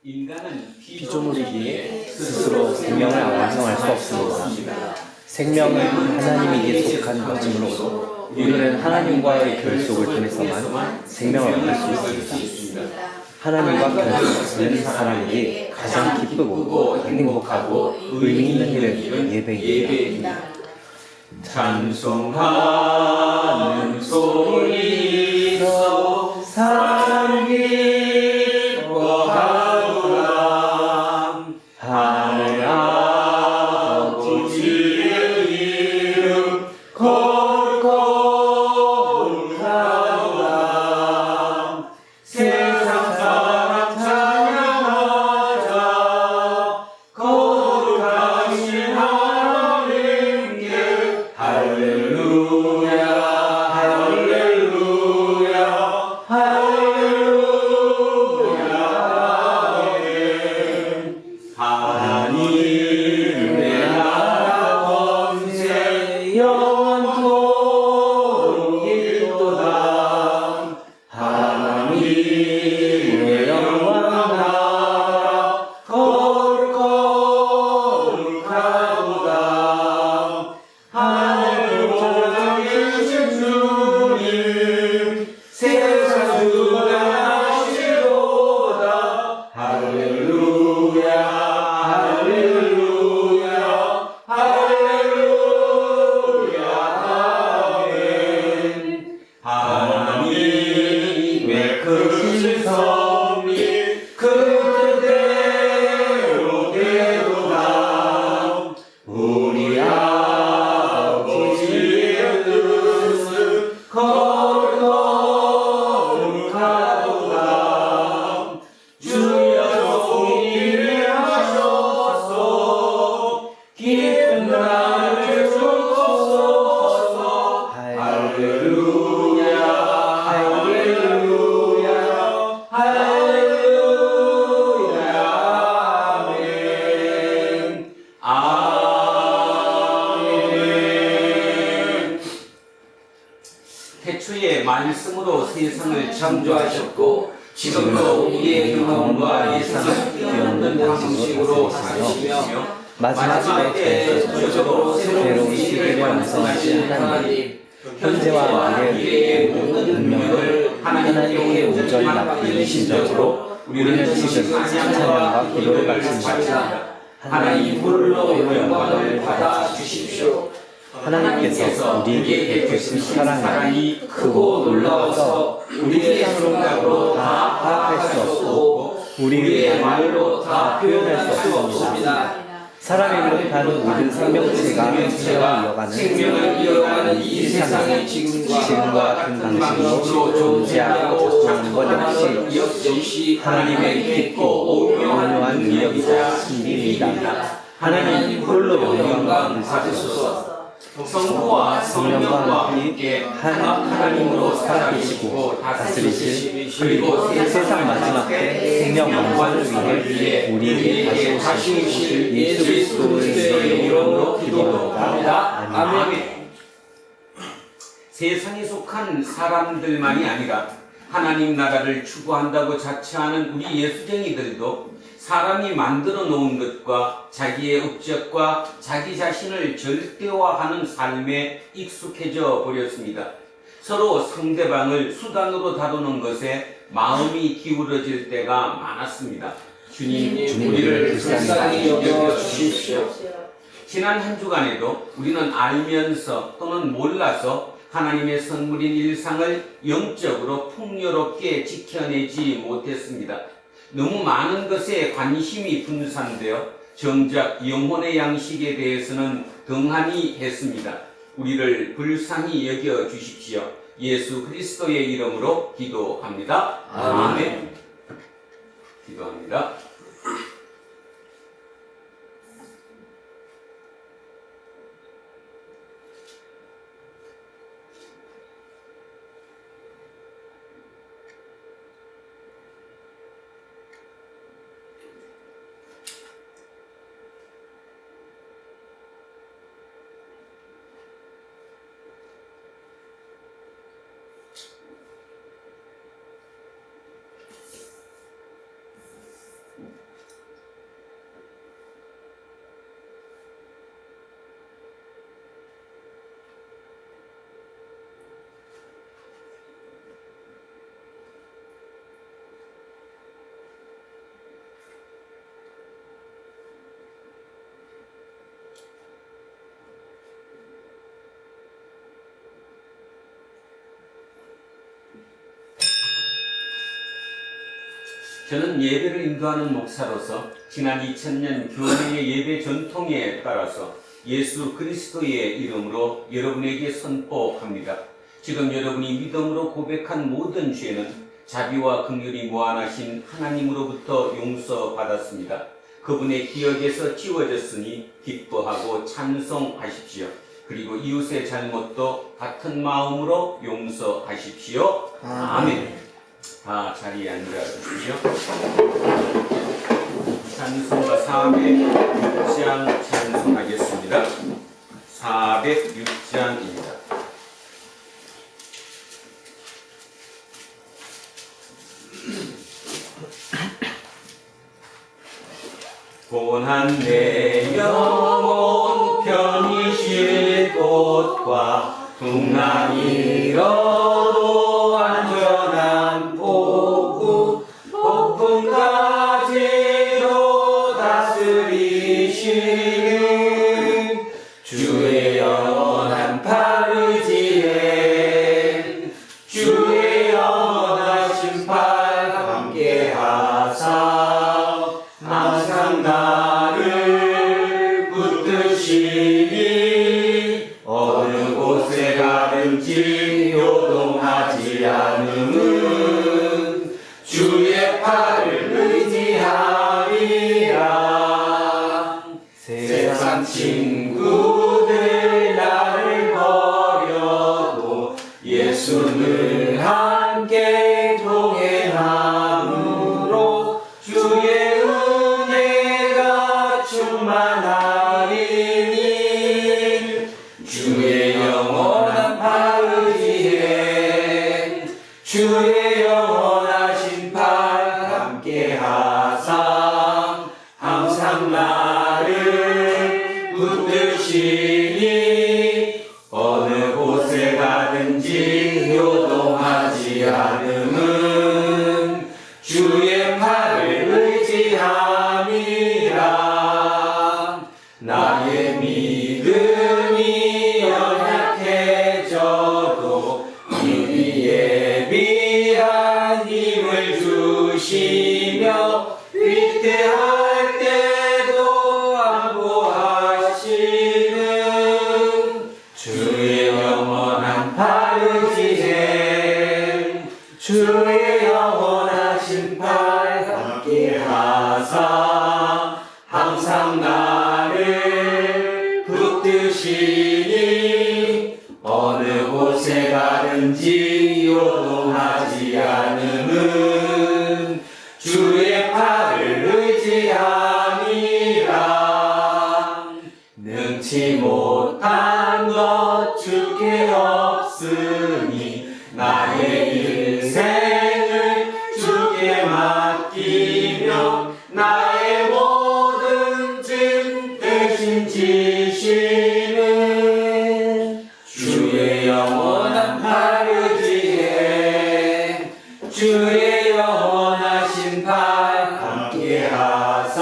피조물이기에 스스로 생명을 완성할 수 없습니다. 생명은 하나님에게 속한 것이므로 우리는 하나님과의 결속을 통해서만 생명을 얻을 수 있습니다. 하나님과 결속하는 사람에게 가장 기쁘고 행복하고 의미 있는 일은 예배입니다. 찬송하는 소리로 사랑 기뻐하노라. 하늘 아버지의 이름 거룩하노라. 세상 사람 찬양하자. 거룩하신 하나님께 할렐루야 할렐루야 할렐루야. 하나님의 나라 권세 영원토록 있도다. 하나님의 영원 나라 거룩하도다. 하늘 보좌에 계신 주님 세상 주관하시도다. 할렐루야 할렐루야 할렐루야 아멘. 하나님의 크신 섭리 그대로 되도다. 우리 아버지의 뜻은 거룩하도다. 주여 속일을 하셔서 기쁜 날을 주소서. 할렐루야 할렐루야 할렐루야 아멘 아멘. 태초에 말씀으로 세상을 창조하셨고 지금도 우리의 경험과 예상을 뛰어넘는 방식으로 사시며 마지막 때에 전적으로 새로운 시대를 완성하신 하나님, 현재와 미래의 모든 운명을 하나님께 온전히 맡기는 심정으로 우리는 지금 찬양과 기도를 바칩니다. 하나님 홀로 영광을 받아 주십시오. 하나님께서 우리에게 베푸신 사랑이 크고 놀라워서 우리의 생각으로 다 파악할 수 없고 우리의 말로 다 표현할 수 없습니다. 사람이 못하는 모든 생명체가 생명을 이어가는 이 세상의 지금과 같은 방식으로 존재하고 작동하는 것 역시 하나님의 깊고 오묘한 능력이자 신비입니다. 하나님 홀로 영광 받으소서. 성부와 성령과 함께 하나님으로 살아계시고 다스리실 그리고 세상 마지막 때 생명 완전을 위해 우리에게 다시 오실 예수 그리스도의 이름으로 기도합니다. 아멘. 세상에 속한 사람들만이 아니라 하나님 나라를 추구한다고 자처하는 우리 예수쟁이들도 사람이 만들어 놓은 것과 자기의 업적과 자기 자신을 절대화하는 삶에 익숙해져 버렸습니다. 서로 상대방을 수단으로 다루는 것에 마음이 기울어질 때가 많았습니다. 주님, 우리를 불쌍히 여겨 주십시오. 지난 한 주간에도 우리는 알면서 또는 몰라서 하나님의 선물인 일상을 영적으로 풍요롭게 지켜내지 못했습니다. 너무 많은 것에 관심이 분산되어 정작 영혼의 양식에 대해서는 등한히 했습니다. 우리를 불쌍히 여겨 주십시오. 예수 그리스도의 이름으로 기도합니다. 아멘. 기도합니다. 저는 예배를 인도하는 목사로서 지난 2000년 교회의 예배 전통에 따라서 예수 그리스도의 이름으로 여러분에게 선포합니다. 지금 여러분이 믿음으로 고백한 모든 죄는 자비와 긍휼이 무한하신 하나님으로부터 용서받았습니다. 그분의 기억에서 지워졌으니 기뻐하고 찬송하십시오. 그리고 이웃의 잘못도 같은 마음으로 용서하십시오. 아멘. 다 자리에 앉아주십시오. 찬송가 406장 찬송하겠습니다. 406장입니다. 고난 내 영혼 편히 쉴 곳과 풍랑 잃어도 안전한 폭우 폭풍까지도 다스리시는 주의 영원한 팔 의지해 주의 영원하신 팔 함께하사 항상 나를 붙드시니 어느 곳에 가든지 요동하지 않음은 주의 팔을 의지함이라. 세상 친구들 나를 버려도 예수는 함께 동행함으로 주의 은혜가 충만하리니 주의 영원한 팔 의지해 주의 영원하신 팔 함께하사 항상 나를 붙드시니 어느 곳에 가든지 요동하지 않음은 주의 팔을 의지함이라. 나의 믿음이 연약해져도 이 예비한 힘을 주시며 위태할 때도 안보하시는 주의 영원한 팔 의지해 주의 영원하신 팔 함께하사 항상 나를 붙드시니 어느 곳에 가든지 요동하지 않음은 주의 팔을 의지함이라. 능치 못한 것 주께 없으니 나의 인생을 주께 맡기며 나의 모든 짐 대신 지시는 주의 영원한 팔 의지해 주의 영원하신 팔 함께하사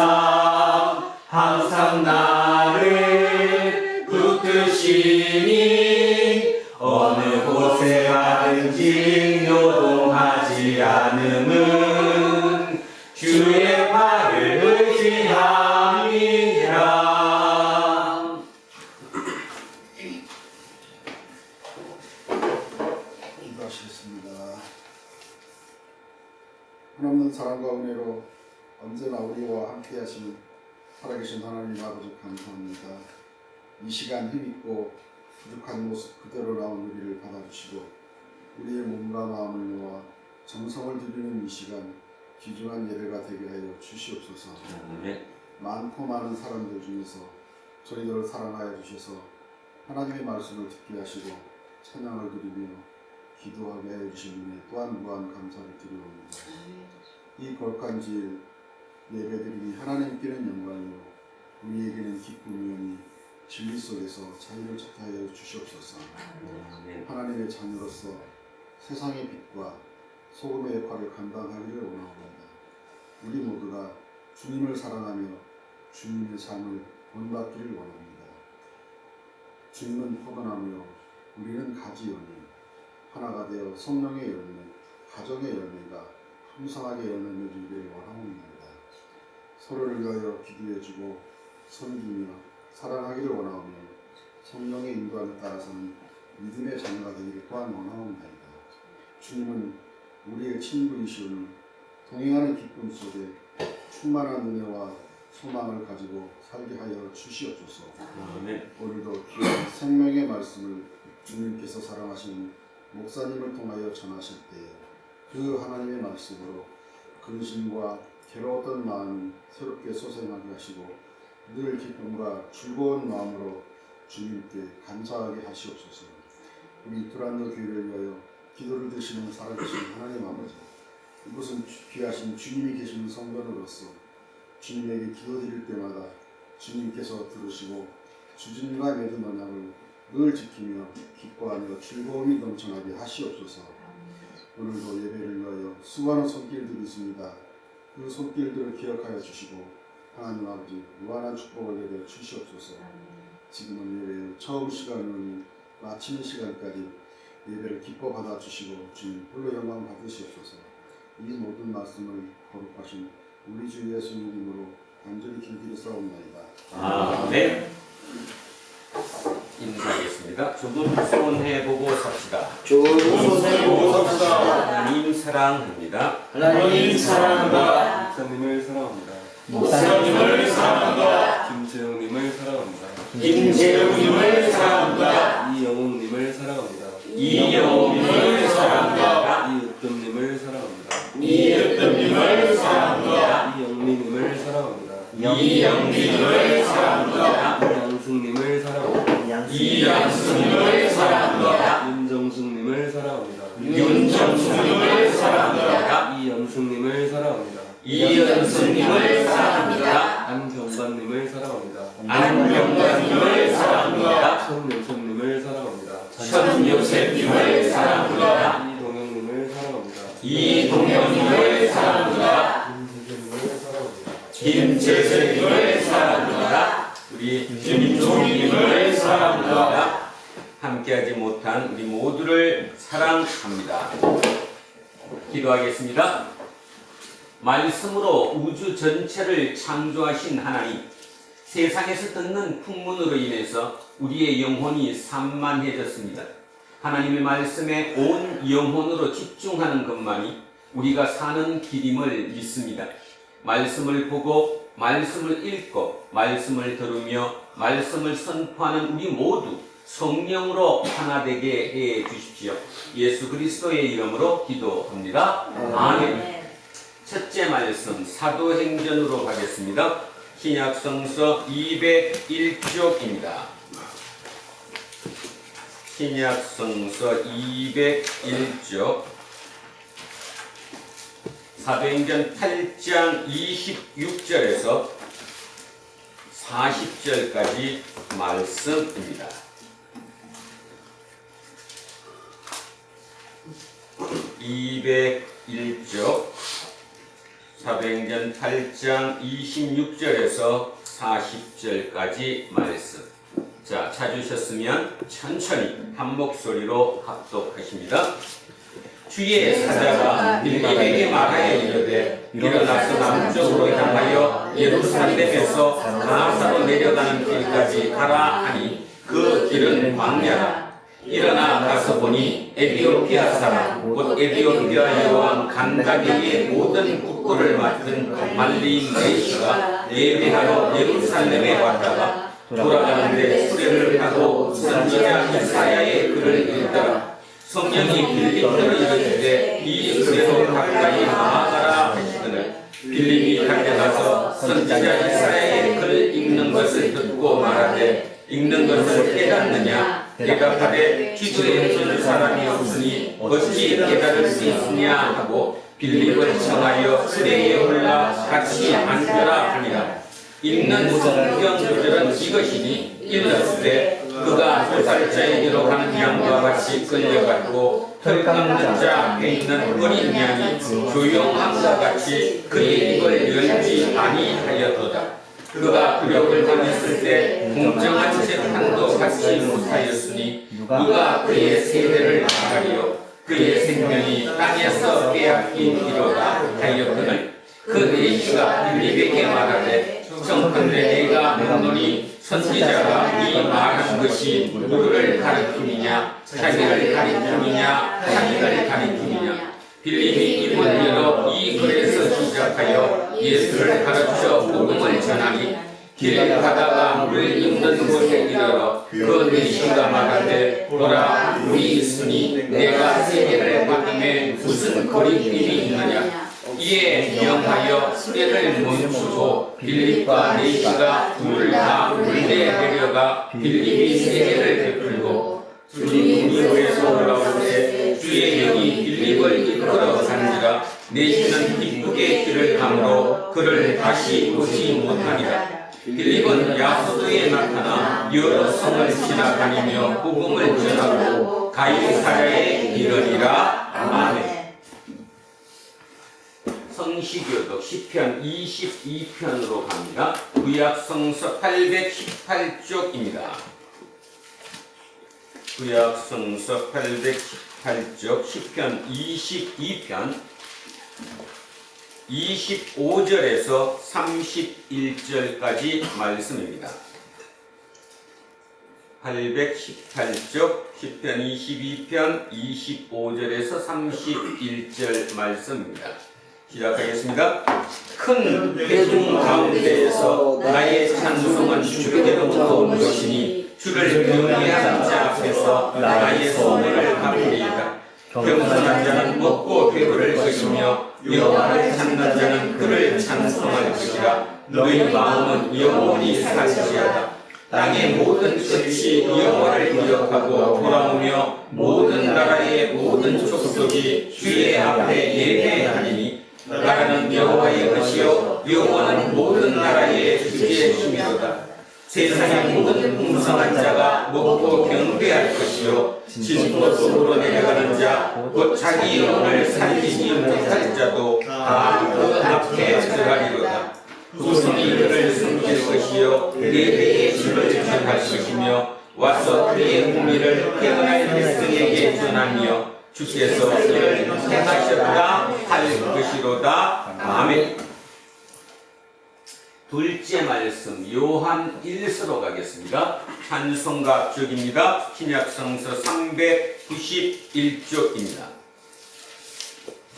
항상 나를 붙드시니 어느 곳에 가든지 요동하지 않음은 주의 팔을 의지함이라. 기도하시겠습니다. 한없는 사랑과 은혜로 언제나 우리와 함께 하시는 살아계신 하나님 아버지 감사합니다. 이 시간 힘있고 부족한 모습 그대로 나온 우리를 받아주시고 우리의 몸과 마음을 모아 정성을 들이는 이 시간 귀중한 예배가 되게 하여 주시옵소서. 많고 많은 사람들 중에서 저희들을 사랑하여 주셔서 하나님의 말씀을 듣게 하시고 찬양을 드리며 기도하게 하여 주신 은혜 또한 무한 감사를 드리옵니다. 이 거룩한 질 예배드림이 하나님께는 영광이요 우리에게는 기쁨이오니 진리 속에서 자유를 찾게 하여 주시옵소서. 하나님의 자녀로서 세상의 빛과 소금의 역할을 감당하기를 원하옵니다. 우리 모두가 주님을 사랑하며 주님의 삶을 본받기를 원합니다. 주님은 포도나무요 우리는 가지요니 하나가 되어 성령의 열매, 가정의 열매가 풍성하게 열매를 이루기를 원합니다. 서로를 위하여 기도해주고 섬기며 사랑하기를 원하오며 성령의 인도함에 따라서는 믿음의 자녀가 되기를 또한 원하옵나이다. 주님은 우리의 친구이시오니 동행하는 기쁨 속에 충만한 은혜와 소망을 가지고 살게 하여 주시옵소서. 아멘. 오늘도 귀한 생명의 말씀을 주님께서 사랑하신 목사님을 통하여 전하실 때에 그 하나님의 말씀으로 근심과 괴로웠던 마음이 새롭게 솟아나게 하시고 늘 기쁨과 즐거운 마음으로 주님께 감사하게 하시옵소서. 우리 두란노 교회를 위하여 기도를 드시는 살아계신 하나님 아버지, 이곳은 귀하신 주님이 계시는 성전으로서 주님에게 기도드릴 때마다 주님께서 들으시고 주님과 맺은 언약을 늘 지키며 기뻐하며 즐거움이 넘쳐나게 하시옵소서. 오늘도 예배를 위하여 수많은 손길들이 있습니다. 그 손길들을 기억하여 주시고 하나님 아버지 무한한 축복을 내려 주시옵소서. 지금은 예배의 처음 시간을 마치는 시간까지 예배를 기뻐 받아주시고 주님 홀로 영광 받으시옵소서. 이 모든 말씀을 거룩하신 우리 주 예수님 이름으로 간절히 기도드리사옵나이다. 아멘. 인사하겠습니다. 두 분 손해보고 삽시다. 손해보고 삽시다. 하나님 사랑합니다. 하나님 사랑합니다. 목사님을 사랑합니다. 목사님을 사랑합니다. 김재영님을 사랑합니다. 김재웅님을 사랑합니다. 이영웅님을 사랑합니다. 이영웅님을 사랑합니다. 이으뜸님을 사랑합니다. 이으뜸님을 사랑합니다. 이영민님을 사랑합니다. 이영민님을 사랑합니다. 이양승님을 사랑합니다. 이양승님을 사랑합니다. 윤정숙님을 사랑합니다. 윤정숙님을 사랑합니다. 이연승님을 사랑합니다. 이연승님을 사랑합니다. 안경관님을 사랑합니다. 안경관님을 사랑합니다. 손요셉님을 사랑합니다. 천요셉님을 사랑합니다. 이동영님을 사랑합니다. 이동영님을 사랑합니다. 김재생님을 사랑합니다. 김재생님을 사랑합니다. 우리 김종님을 사랑합니다. 함께하지 못한 우리 모두를 사랑합니다. 기도하겠습니다. 말씀으로 우주 전체를 창조하신 하나님, 세상에서 듣는 풍문으로 인해서 우리의 영혼이 산만해졌습니다. 하나님의 말씀에 온 영혼으로 집중하는 것만이 우리가 사는 길임을 믿습니다. 말씀을 보고 말씀을 읽고 말씀을 들으며 말씀을 선포하는 우리 모두 성령으로 하나 되게 해 주십시오. 예수 그리스도의 이름으로 기도합니다. 아멘. 첫째 말씀 사도행전으로 가겠습니다. 신약성서 201쪽입니다. 신약성서 201쪽 사도행전 8장 26절에서 40절까지 말씀입니다. 201쪽 사도행전 8장 26절에서 40절까지 말씀. 자, 찾으셨으면 천천히 한 목소리로 합독하십니다. 주의 사자가 빌립에게 말하여 이르되 일어나서 남쪽으로 향하여 예루살렘에서 가사로 내려가는 길까지 가라 하니 그 길은 광야라. 일어나 가서 보니 에티오피아 사람 곧 에티오피아 여왕 간다게의 모든 국고를 맡은 말리인 메시가 예배하러 예루살렘에 왔다가 돌아가는데 수레를 타고 선지자 이사야의 글을 읽더라. 성령이 빌립으로 이르시되 이 수레로 가까이 나아가라 하시거늘 빌립이 달려가서 선지자 이사야의 글을 읽는 것을 듣고 말하되 읽는 것을 깨닫느냐? 대답하되 기도에 줄 사람이 없으니 어찌 깨달을 수 있느냐 하고 빌립을 청하여 수레에 올라 같이 앉으라 하니라. 읽는 성경 구절은 이것이니 일렀으되 그가 도살자에게로 가는 양과 같이 끌려갔고 털 깎는 자 앞에 있는 어린 양이 조용함과 같이 그의 입을 열지 아니하였도다. 그가 굴욕을 당했을 때 공정한 재판도 받지 못하였으니 누가 그의 세대를 말하리요. 그의 생명이 땅에서 빼앗긴 이로다 하였거늘 그 내시가 빌립에게 말하되 청컨대 내가 묻노니 선지자가 이 말한 것이 누구를 가리킴이냐 자기를 가리킴이냐 자기를 가리킴이냐 빌립이 입을 열어 이 글에서 시작하여 예수를 가르쳐 복음을 전하니 길 가다가 물 있는 곳에 이르러 그 내시가 말하되 보라 물이 있으니 내가 세례를 받음에 무슨 거리낌이 있느냐 이에 명하여 수레를 멈추고 빌립과 내시가 둘 다 물에 내려가 빌립이 세례를 베풀고 주님 이후에서 돌아오되 주의 영이 빌립을 이끌어 간지라 내시는 기쁘게 길을 가므로 그를 다시 보지 못하니라. 빌립은 야소도에 나타나 여러 성을 지나다니며 복음을 전하고 가이사랴에 이르니라. 아멘. 성시교독 시편 22편으로 갑니다. 구약성서 818쪽입니다. 구약성서 818쪽 시편 22편 25절에서 31절까지 말씀입니다. 818쪽 시편 22편 25절에서 31절 말씀입니다. 시작하겠습니다. 큰 회중 가운데에서 나의 찬송은 주께로부터 온 것이니 주를 경외하는 자 앞에서 나의 소원을 갚으리이다. 겸손한 자는 먹고 배부를 것이며 여호와를 찾는 자는 그를 찬송할 것이라. 너희 마음은 영원히 살지어다. 땅의 모든 끝이 여호와를 기억하고 돌아오며 모든 나라의 모든 족속이 주의 앞에 예배하리니 나라는 여호와의 것이요 여호와는 모든 나라의 주의 힘이로다. 세상의 모든 풍성한 자가 먹고 경배할 것이요 진포 속으로 내려가는 자 곧 자기 영혼을 살리지 못할 자도 다 그 앞에 들어가리로다. 후손이 그를 섬길 것이요 예배의 집을 전할 것이며 와서 그의 공의를 깨어날 백성에게 전하며 주께서 이를 행하셨다 할 것이로다. 아멘. 둘째 말씀 요한 1서로 가겠습니다. 찬송가 쪽입니다. 신약성서 391쪽입니다.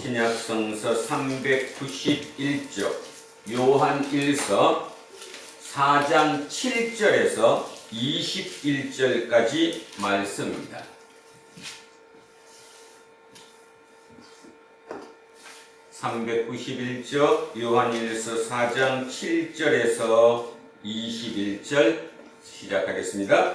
신약성서 391쪽 요한 1서 4장 7절에서 21절까지 말씀입니다. (391쪽) 요한일서 4장 7절에서 21절 시작하겠습니다.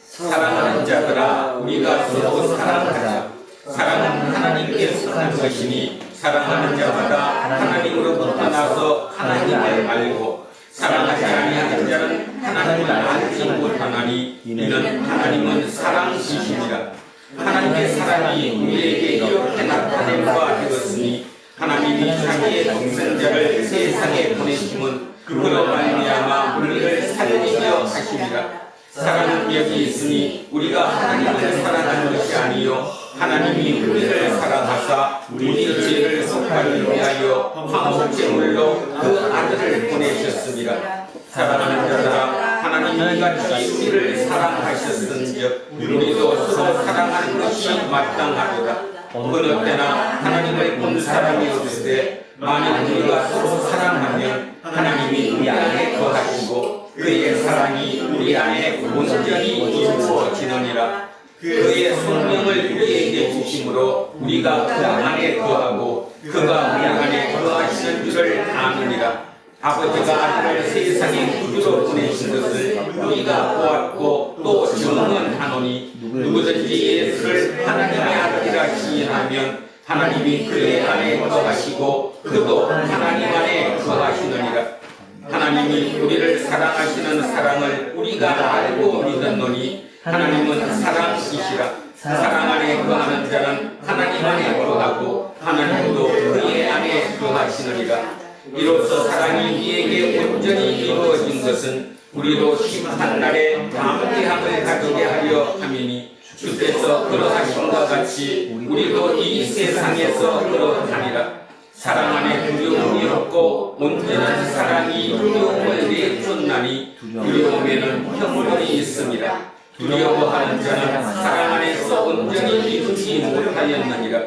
사랑하는 자들아 우리가 서로 사랑하자. 사랑은 하나님께 속한 것이니 사랑하는 자마다 하나님으로부터 나서 하나님을 알고 사랑하지 아니하는 자는 하나님을 알지 못하나니 이는 하나님은 사랑이시니라. 하나님의 사랑이 우리에게 이렇게 나타낸 바 되었으니 하나님이 자기의 독생자를 세상에 보내심은 그로 말미암아 우리를 살리려 하심이라. 사랑은 여기 있으니 우리가 하나님을 사랑하는 것이 아니요 하나님이 우리를 사랑하사 우리 죄를 속하기 위하여 화목제물로 그 아들을 보내셨습니다. 사랑하는 자들아 하나님이 같이 우리를 사랑하셨은즉 우리도 서로 사랑하는 것이 마땅하도다. 어느 때나 하나님을 본 사람이 없을 때 만일 우리가 서로 사랑하면 하나님이 우리 안에 거하시고 그의 사랑이 우리 안에 온전히 이루어지느니라. 그의 성령을 우리에게 주심으로 우리가 그 안에 거하고 그가 우리 안에 거하시는 줄을 아느니라. 아버지가 아들을 세상에 구주로 보내신 것을 우리가 보았고 또 증언하노니 누구든지 예수를 하나님의 아들이라 시인하면 하나님이 그의 안에 거하시고 그도 하나님 안에 거하시느니라. 하나님이 우리를 사랑하시는 사랑을 우리가 알고 믿었노니 하나님은 사랑이시라. 사랑 안에 거하는 자는 하나님 안에 거하고 하나님도 그의 안에 거하시느니라. 이로써 사랑이 우리에게 온전히 이루어진 것은 우리로 심판날에 담대함을 가지게 하려 함이니 주께서 그러하심과 같이 우리도 이 세상에서 그러하니라. 사랑 안에 두려움이 없고 온전한 사랑이 두려움을 내쫓나니 두려움에는 형벌이 있습니다. 두려워하는 자는 사랑 안에서 온전히 이루지 못하였느니라.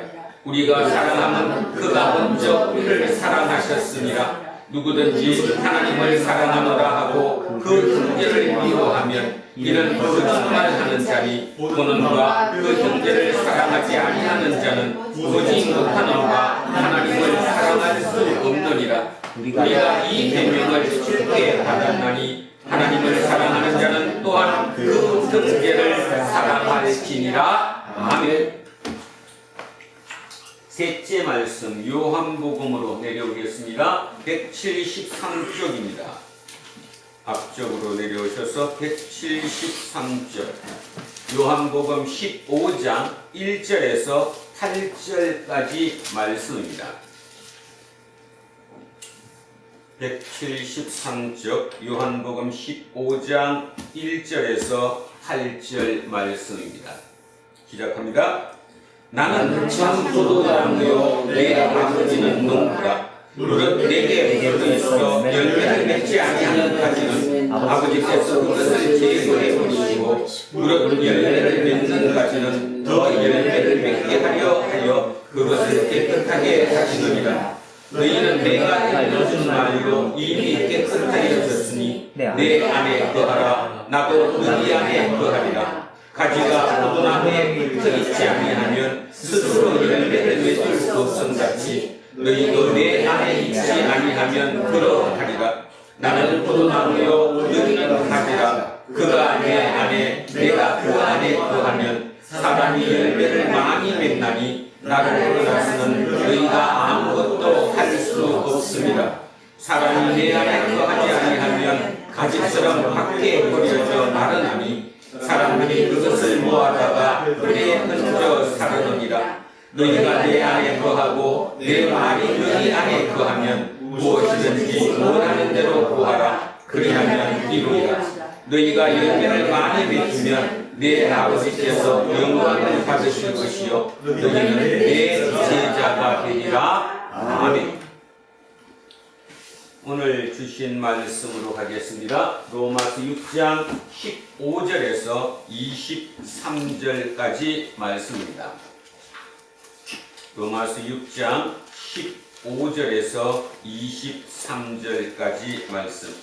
우리가 사랑하면 그가 먼저 우리를 사랑하셨으니라. 누구든지 하나님을 사랑하노라 하고 그 형제를 미워하면 이는 거짓말하는 자니 본원과 그 형제를 사랑하지 아니하는 자는 오직 못하는가 하나님을 사랑할 수 없느니라. 우리가 이 계명을 쉽게 받았나니 하나님을 사랑하는 자는 또한 그 형제를 사랑할지니라. 아멘. 셋째 말씀 요한복음으로 내려오겠습니다. 173쪽입니다. 앞쪽으로 내려오셔서 173쪽 요한복음 15장 1절에서 8절까지 말씀입니다. 173쪽 요한복음 15장 1절에서 8절 말씀입니다. 시작합니다. 나는 참 포도나무요 내 아버지는 농부라. 무릇 내게 맺어 있어 열매를 맺지 아니하는 가지는 아버지께서 그것을 제거해 버리시고 무릇 열매를 맺는 가지는 더 열매를 맺게 하여 그것을 깨끗하게 하시느니라. 너희는 내가 일러준 말로 이미 깨끗하여졌으니 내 안에 거하라. 나도 너희 안에 거하리라. 가지가 포도나무에 붙어 있지 아니하면 스스로 열매를 맺을 수 없음같이 너희도 내 안에 있지 아니하면 그러하리라. 나는 포도나무요 너희는 가지라. 그가 내 안에 내가 그 안에 거하면 사람이 열매를 많이 맺나니 나를 떠나서는 너희가 아무것도 할 수 없습니다. 사람이 내 안에 거하지 아니하면 가지처럼 밖에 버려져 마르나니 사람들이 그것을 모아다가 불에 던져 사르느니라. 너희가 내 안에 거하고 내 말이 너희 안에 거하면 무엇이든지 원하는 대로 구하라. 그리하면 이루리라. 너희가 열매를 많이 맺으면 내 아버지께서 영광을 받으실 것이요 너희는 내 제자가 되리라. 아멘. 오늘 주신 말씀으로 가겠습니다. 로마서 6장 15절에서 23절까지 말씀입니다. 로마서 6장 15절에서 23절까지 말씀.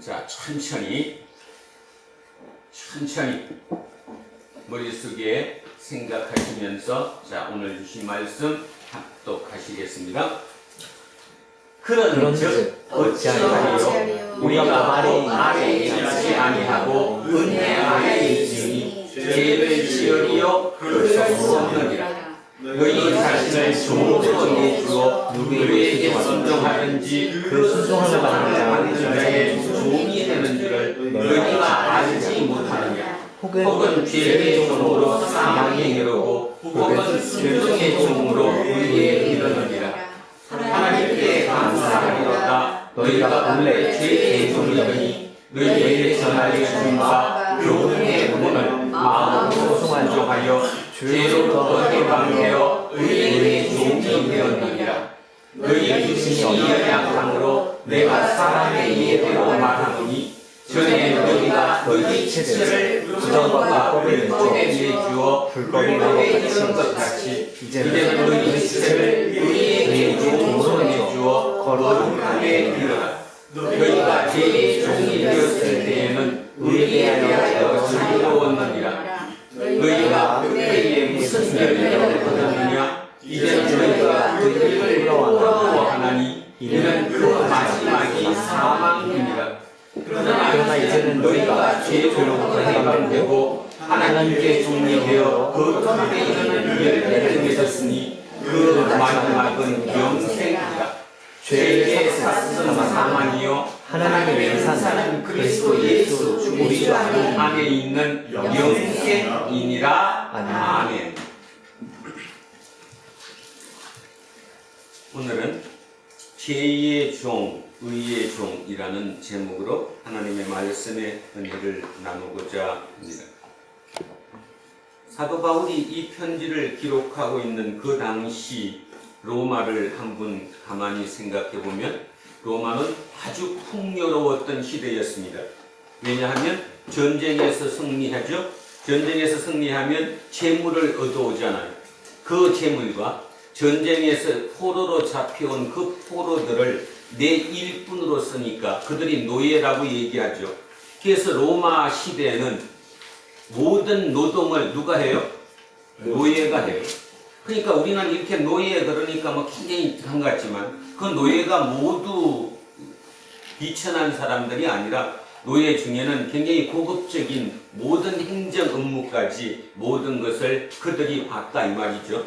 자, 천천히 머릿속에 생각하시면서 자, 오늘 주신 말씀 합독하시겠습니다. 그런즉 어찌하리요 우리가 말에 있지 아니하고 은혜 안에 있으니 죄를 지으리요 그럴 수 없느니라. 너희 자신을 종으로 내주어 누구에게 순종하든지 그 순종을 받는 자의 종이 되는 줄을 너희가 알지 못하느냐. 혹은 죄의 종으로 사망에 이르고 혹은 순종의 종으로 의에 이르느니라. 하나님께 감사하리로다. 너희가 원래 죄의 종이더니 너희에게 전하여 준 바 교훈의 문을 마음으로 순종하여 죄로부터 해방되어 의의 종이 되었느니라. 너희 육신이 연약함으로 내가 사람의 이해대로 말하노니 전에 너희가 너희 지체를 부정과 불법에 내주어 불법에 이른 것 같이 이제는 너희 지체를 의의 종으로 내주어 거룩함에 이르라. 너희가 죄의 종이 되었을 때에는 의에 대하여 자유로웠느니라. 너희가 그때에 무슨 열매를 거뒀느냐. 이제는 너희가 그 일을 부러워하나니 이는 그 마지막이 사망이니라. 그러나 이제는 너희가 죄로부터 해방되고 하나님께 종이 되어 그 가운데 있는 열매를 맺었으니 그 마지막은 영생이라. 죄의 사슬은 사망이요 하나님의 영산은 그리스도 예수 우리 주 안에 있는 영생이니라. 아멘. 오늘은 죄의 종, 의의 종이라는 제목으로 하나님의 말씀의 은혜를 나누고자 합니다. 사도 바울이 이 편지를 기록하고 있는 그 당시 로마를 한번 가만히 생각해 보면 로마는 아주 풍요로웠던 시대였습니다. 왜냐하면 전쟁에서 승리하죠. 전쟁에서 승리하면 재물을 얻어오잖아요. 그 재물과 전쟁에서 포로로 잡혀온 그 포로들을 내 일꾼으로 쓰니까 그들이 노예라고 얘기하죠. 그래서 로마 시대에는 모든 노동을 누가 해요? 노예가 해요. 그러니까 우리는 이렇게 노예 그러니까 뭐 굉장히 한 것 같지만 그 노예가 모두 비천한 사람들이 아니라 노예 중에는 굉장히 고급적인 모든 행정 업무까지 모든 것을 그들이 봤다 이 말이죠.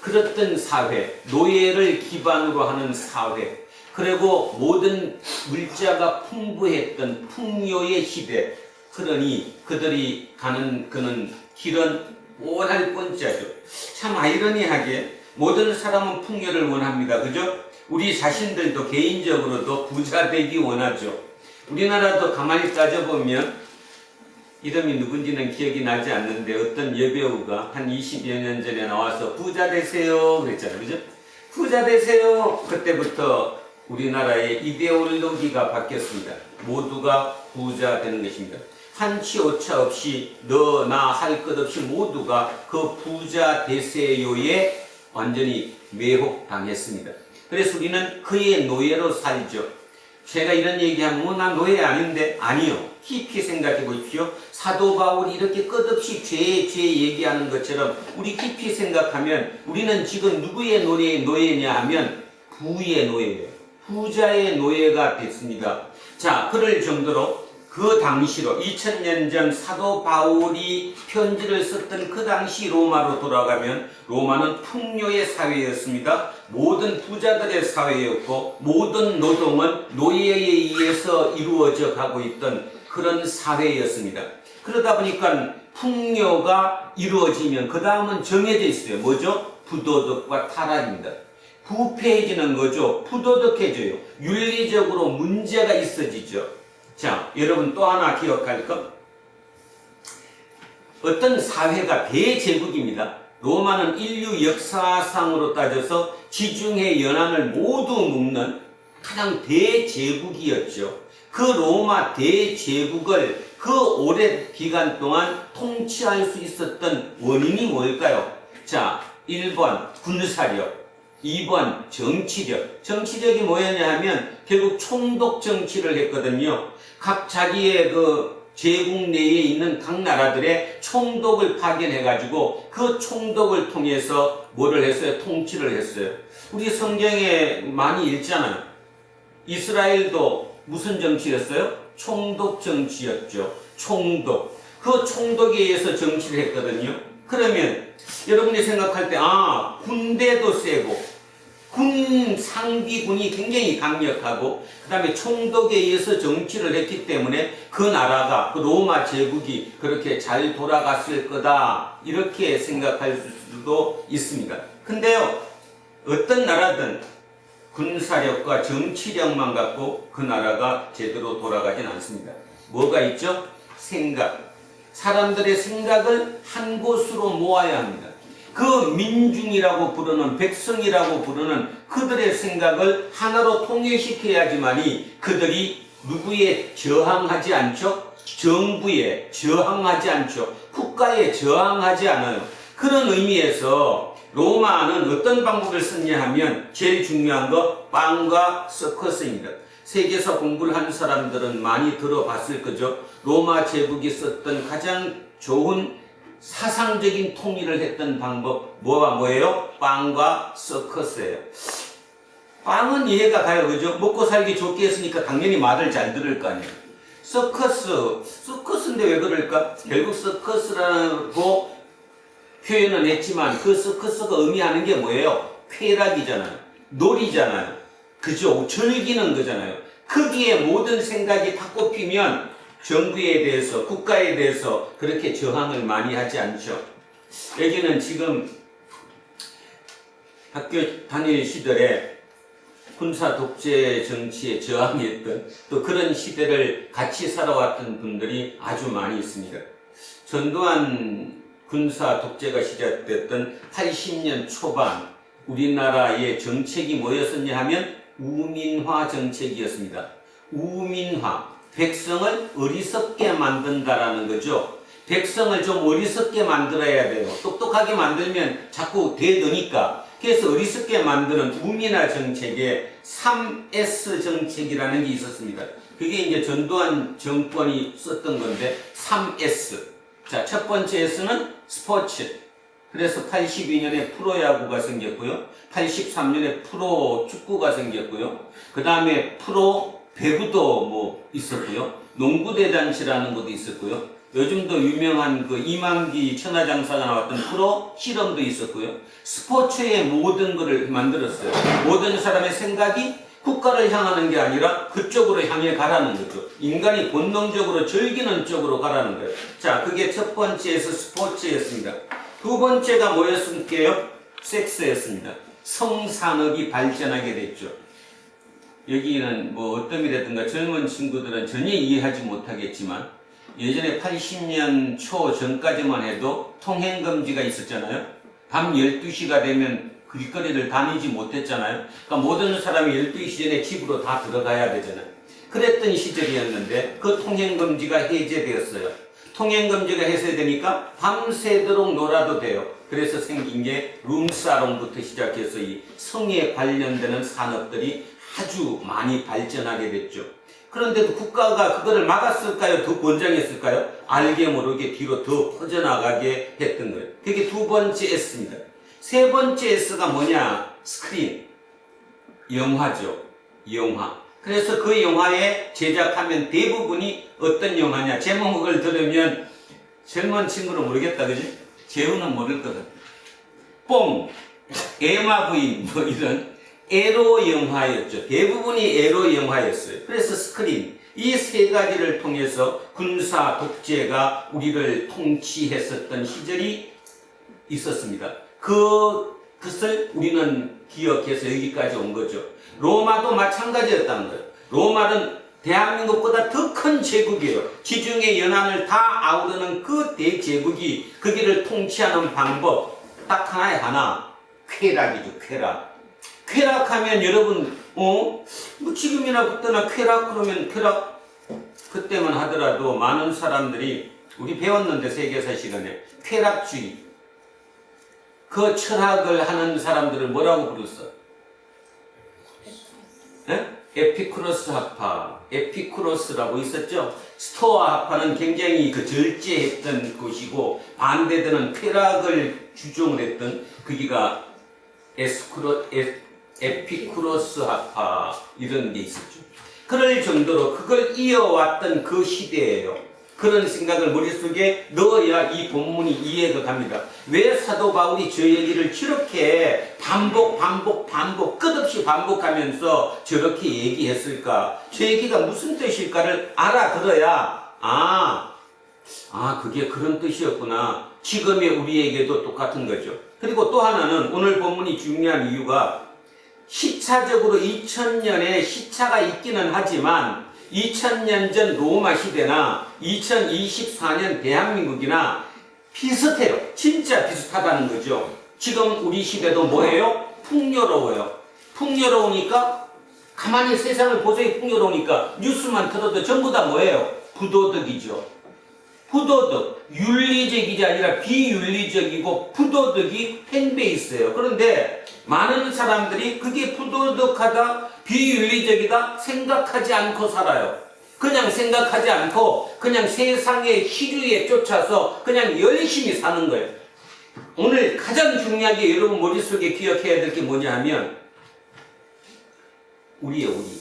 그랬던 사회, 노예를 기반으로 하는 사회, 그리고 모든 물자가 풍부했던 풍요의 시대. 그러니 그들이 가는 그는 길은 원할 권자죠. 참 아이러니하게 모든 사람은 풍요를 원합니다. 그죠? 우리 자신들도 개인적으로도 부자 되기 원하죠. 우리나라도 가만히 따져보면 이름이 누군지는 기억이 나지 않는데 어떤 여배우가 한 20여 년 전에 나와서 부자 되세요 그랬잖아요. 그죠? 부자 되세요. 그때부터 우리나라의 이데올로기가 바뀌었습니다. 모두가 부자 되는 것입니다. 한치 오차 없이 너 나 할 것 없이 모두가 그 부자 되세요에 완전히 매혹당했습니다. 그래서 우리는 그의 노예로 살죠. 제가 이런 얘기하면 나 노예 아닌데 아니요. 깊이 생각해 보십시오. 사도 바울이 이렇게 끝없이 죄 얘기하는 것처럼 우리 깊이 생각하면 우리는 지금 누구의 노예냐 하면 부의 노예예요. 부자의 노예가 됐습니다. 자, 그럴 정도로 그 당시로 2000년 전 사도 바울이 편지를 썼던 그 당시 로마로 돌아가면 로마는 풍요의 사회였습니다. 모든 부자들의 사회였고 모든 노동은 노예에 의해서 이루어져 가고 있던 그런 사회였습니다. 그러다 보니까 풍요가 이루어지면 그 다음은 정해져 있어요. 뭐죠? 부도덕과 타락입니다. 부패해지는 거죠. 부도덕해져요. 윤리적으로 문제가 있어지죠. 자, 여러분 또 하나 기억할 것. 어떤 사회가 대제국입니다. 로마는 인류 역사상으로 따져서 지중해 연안을 모두 묶는 가장 대제국이었죠. 그 로마 대제국을 그 오랜 기간 동안 통치할 수 있었던 원인이 뭘까요? 자, 1번 군사력, 2번 정치력. 정치력이 뭐였냐 하면 결국 총독 정치를 했거든요. 각 자기의 그 제국 내에 있는 각 나라들의 총독을 파견해가지고 그 총독을 통해서 뭐를 했어요? 통치를 했어요. 우리 성경에 많이 읽잖아요. 이스라엘도 무슨 정치였어요? 총독 정치였죠. 총독. 그 총독에 의해서 정치를 했거든요. 그러면 여러분이 생각할 때 군대도 세고 군 상비군이 굉장히 강력하고 그 다음에 총독에 의해서 정치를 했기 때문에 그 나라가 그 로마 제국이 그렇게 잘 돌아갔을 거다 이렇게 생각할 수도 있습니다. 근데요, 어떤 나라든 군사력과 정치력만 갖고 그 나라가 제대로 돌아가진 않습니다. 뭐가 있죠? 생각. 사람들의 생각을 한 곳으로 모아야 합니다. 그 민중이라고 부르는 백성이라고 부르는 그들의 생각을 하나로 통일시켜야지만이 그들이 누구에 저항하지 않죠? 정부에 저항하지 않죠? 국가에 저항하지 않아요. 그런 의미에서 로마는 어떤 방법을 썼냐 하면 제일 중요한 거 빵과 서커스입니다. 세계에서 공부를 한 사람들은 많이 들어봤을 거죠. 로마 제국이 썼던 가장 좋은 사상적인 통일을 했던 방법 뭐예요? 빵과 서커스예요. 빵은 이해가 가요. 그죠? 먹고 살기 좋게 했으니까 당연히 말을 잘 들을 거 아니에요. 서커스인데 왜 그럴까? 결국 서커스라고 표현은 했지만 그 서커스가 의미하는 게 뭐예요? 쾌락이잖아요. 놀이잖아요. 그죠? 즐기는 거잖아요. 거기에 모든 생각이 다 꼽히면 정부에 대해서, 국가에 대해서 그렇게 저항을 많이 하지 않죠. 여기는 지금 학교 다닐 시절에 군사 독재 정치에 저항했던 또 그런 시대를 같이 살아왔던 분들이 아주 많이 있습니다. 전두환 군사 독재가 시작됐던 80년 초반 우리나라의 정책이 뭐였었냐 하면 우민화 정책이었습니다. 우민화, 백성을 어리석게 만든다라는 거죠. 백성을 좀 어리석게 만들어야 돼요. 똑똑하게 만들면 자꾸 대드니까. 그래서 어리석게 만드는 우민화 정책에 3S 정책이라는 게 있었습니다. 그게 이제 전두환 정권이 썼던 건데 3S. 자, 첫 번째 S는 스포츠. 그래서 82년에 프로야구가 생겼고요. 83년에 프로 축구가 생겼고요. 그 다음에 프로 배구도 뭐 있었고요. 농구대잔치라는 것도 있었고요. 요즘도 유명한 그 이만기 천하장사가 나왔던 프로 실험도 있었고요. 스포츠의 모든 것을 만들었어요. 모든 사람의 생각이 국가를 향하는 게 아니라 그쪽으로 향해 가라는 거죠. 인간이 본능적으로 즐기는 쪽으로 가라는 거예요. 자, 그게 첫 번째에서 스포츠였습니다. 두 번째가 뭐였을까요? 섹스였습니다. 성산업이 발전하게 됐죠. 여기는 뭐 어떤 일이든가 젊은 친구들은 전혀 이해하지 못하겠지만 예전에 80년 초 전까지만 해도 통행금지가 있었잖아요. 밤 12시가 되면 길거리를 다니지 못했잖아요. 그러니까 모든 사람이 12시 전에 집으로 다 들어가야 되잖아요. 그랬던 시절이었는데 그 통행금지가 해제되었어요. 통행금지가 해제되니까 밤새도록 놀아도 돼요. 그래서 생긴 게 룸사롱부터 시작해서 이 성에 관련되는 산업들이 아주 많이 발전하게 됐죠. 그런데도 국가가 그거를 막았을까요? 더 권장했을까요? 알게 모르게 뒤로 더 퍼져나가게 했던 거예요. 그게 두 번째 S입니다. 세 번째 S가 뭐냐? 스크린. 영화죠. 영화. 그래서 그 영화에 제작하면 대부분이 어떤 영화냐? 제목을 들으면 젊은 친구는 모르겠다, 그지? 재우는 모를 것 같아. 뽕, 에마 부인, 뭐 이런 에로 영화였죠. 대부분이 에로 영화였어요. 그래서 스크린. 이 세 가지를 통해서 군사 독재가 우리를 통치했었던 시절이 있었습니다. 그것을 우리는 기억해서 여기까지 온 거죠. 로마도 마찬가지였다는 거예요. 로마는 대한민국보다 더 큰 제국이에요. 지중해 연안을 다 아우르는 그 대제국이 거기를 통치하는 방법 딱 하나에 하나. 쾌락이죠. 쾌락. 쾌락하면 여러분 뭐 지금이나 그때나 쾌락 그러면 쾌락 그때만 하더라도 많은 사람들이 우리 배웠는데 세계사 시간에 쾌락주의 그 철학을 하는 사람들을 뭐라고 부르었어? 에피쿠로스 학파, 에피쿠로스라고 있었죠. 스토아 학파는 굉장히 그 절제했던 것이고 반대되는 쾌락을 주종을 했던 거기가 에피쿠로스 학파 이런 게 있었죠. 그럴 정도로 그걸 이어왔던 그 시대예요. 그런 생각을 머릿속에 넣어야 이 본문이 이해가 갑니다. 왜 사도 바울이 저 얘기를 저렇게 반복 끝없이 반복하면서 저렇게 얘기했을까? 저 얘기가 무슨 뜻일까를 알아들어야 그게 그런 뜻이었구나. 지금의 우리에게도 똑같은 거죠. 그리고 또 하나는 오늘 본문이 중요한 이유가 시차적으로 2000년에 시차가 있기는 하지만 2000년 전 로마 시대나 2024년 대한민국이나 비슷해요. 진짜 비슷하다는 거죠. 지금 우리 시대도 뭐예요? 풍요로워요. 풍요로우니까 가만히 세상을 보세요. 풍요로우니까 뉴스만 틀어도 전부 다 뭐예요? 부도덕이죠. 부도덕. 윤리적이지 아니라 비윤리적이고 부도덕이 팽배해 있어요. 그런데 많은 사람들이 그게 부도덕하다, 비윤리적이다 생각하지 않고 살아요. 그냥 생각하지 않고 그냥 세상의 희류에 쫓아서 그냥 열심히 사는 거예요. 오늘 가장 중요하게 여러분 머릿속에 기억해야 될 게 뭐냐 하면 우리예요, 우리.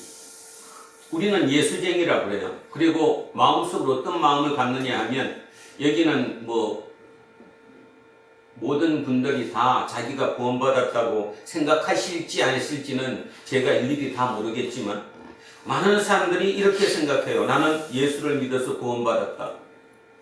우리는 예수쟁이라고 그래요. 그리고 마음속으로 어떤 마음을 갖느냐 하면 여기는 뭐 모든 분들이 다 자기가 구원받았다고 생각하실지 아니실지는 제가 일일이 다 모르겠지만 많은 사람들이 이렇게 생각해요. 나는 예수를 믿어서 구원받았다.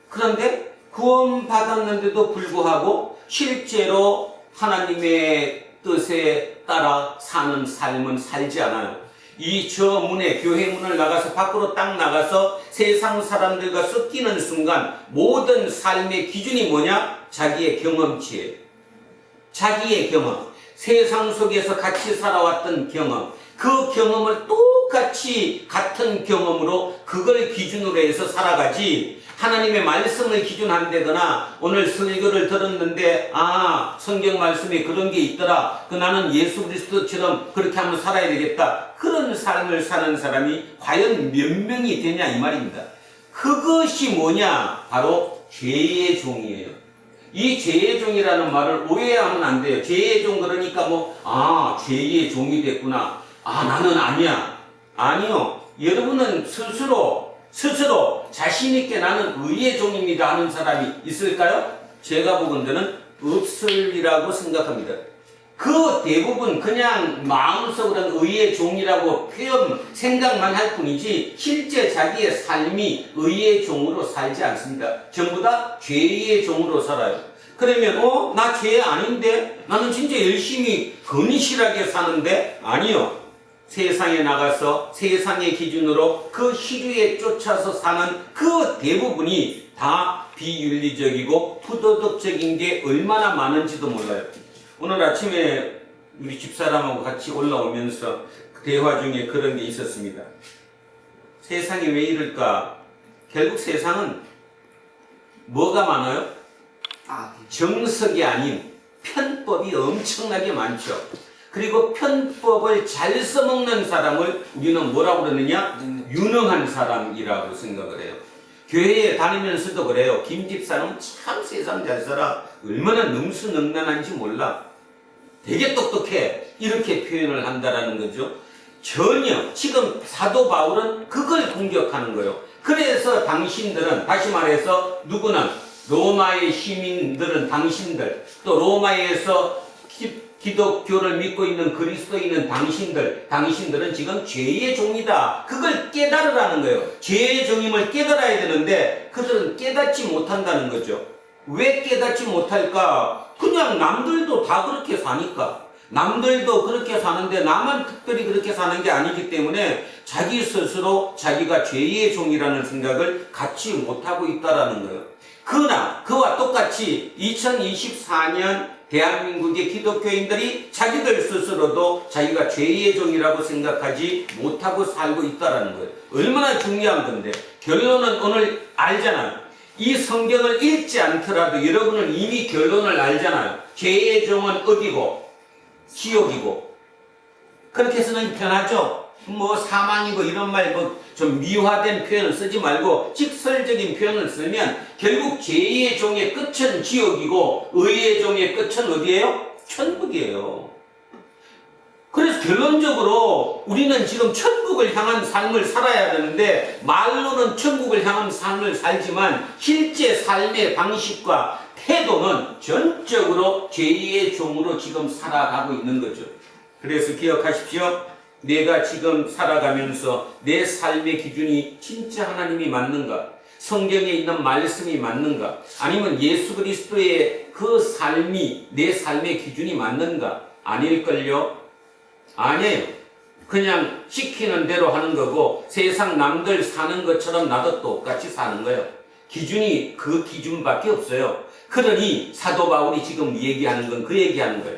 그런데 구원받았는데도 불구하고 실제로 하나님의 뜻에 따라 사는 삶은 살지 않아요. 이 저 문에 교회 문을 나가서 밖으로 딱 나가서 세상 사람들과 섞이는 순간 모든 삶의 기준이 뭐냐? 자기의 경험치예요. 자기의 경험, 세상 속에서 같이 살아왔던 경험, 그 경험을 똑같이 같은 경험으로 그걸 기준으로 해서 살아가지, 하나님의 말씀을 기준한다거나 오늘 설교를 들었는데 성경 말씀에 그런 게 있더라, 나는 예수 그리스도처럼 그렇게 한번 살아야 되겠다, 그런 삶을 사는 사람이 과연 몇 명이 되냐 이 말입니다. 그것이 뭐냐? 바로 죄의 종이에요. 이 죄의 종이라는 말을 오해하면 안 돼요. 죄의 종 그러니까 죄의 종이 됐구나, 나는 아니야. 아니요. 여러분은 스스로 자신있게 나는 의의 종입니다 하는 사람이 있을까요? 제가 보건대는 없으리라고 생각합니다. 그 대부분 그냥 마음속으로는 의의 종이라고 생각만 할 뿐이지 실제 자기의 삶이 의의 종으로 살지 않습니다. 전부 다 죄의 종으로 살아요. 그러면 나 죄 아닌데? 나는 진짜 열심히 건실하게 사는데? 아니요. 세상에 나가서 세상의 기준으로 그 희류에 쫓아서 사는 그 대부분이 다 비윤리적이고 부도덕적인 게 얼마나 많은지도 몰라요. 오늘 아침에 우리 집사람하고 같이 올라오면서 대화 중에 그런 게 있었습니다. 세상이 왜 이럴까? 결국 세상은 뭐가 많아요? 정석이 아닌 편법이 엄청나게 많죠. 그리고 편법을 잘 써먹는 사람을 우리는 뭐라고 그러느냐? 유능한 사람이라고 생각을 해요. 교회에 다니면서도 그래요. 김 집사는 참 세상 잘 살아, 얼마나 능수능란한지 몰라, 되게 똑똑해, 이렇게 표현을 한다라는 거죠. 전혀. 지금 사도 바울은 그걸 공격하는 거예요. 그래서 당신들은, 다시 말해서 누구는, 로마의 시민들은 당신들, 또 로마에서 기독교를 믿고 있는 그리스도인은 당신들은 지금 죄의 종이다, 그걸 깨달으라는 거예요. 죄의 종임을 깨달아야 되는데 그들은 깨닫지 못한다는 거죠. 왜 깨닫지 못할까? 그냥 남들도 다 그렇게 사니까. 남들도 그렇게 사는데 나만 특별히 그렇게 사는 게 아니기 때문에 자기 스스로 자기가 죄의 종이라는 생각을 갖지 못하고 있다라는 거예요. 그러나 그와 똑같이 2024년 대한민국의 기독교인들이 자기들 스스로도 자기가 죄의 종이라고 생각하지 못하고 살고 있다는 거예요. 얼마나 중요한 건데, 결론은 오늘 알잖아요. 이 성경을 읽지 않더라도 여러분은 이미 결론을 알잖아요. 죄의 종은 어디고? 지옥이고. 그렇게 해서는 편하죠. 사망이고 이런 말 좀 미화된 표현을 쓰지 말고 직설적인 표현을 쓰면 결국 죄의 종의 끝은 지옥이고 의의 종의 끝은 어디예요? 천국이에요. 그래서 결론적으로 우리는 지금 천국을 향한 삶을 살아야 되는데, 말로는 천국을 향한 삶을 살지만 실제 삶의 방식과 태도는 전적으로 죄의 종으로 지금 살아가고 있는 거죠. 그래서 기억하십시오. 내가 지금 살아가면서 내 삶의 기준이 진짜 하나님이 맞는가? 성경에 있는 말씀이 맞는가? 아니면 예수 그리스도의 그 삶이 내 삶의 기준이 맞는가? 아닐걸요? 아니에요. 그냥 시키는 대로 하는 거고 세상 남들 사는 것처럼 나도 똑같이 사는 거예요. 기준이 그 기준밖에 없어요. 그러니 사도 바울이 지금 얘기하는 건 그 얘기하는 거예요.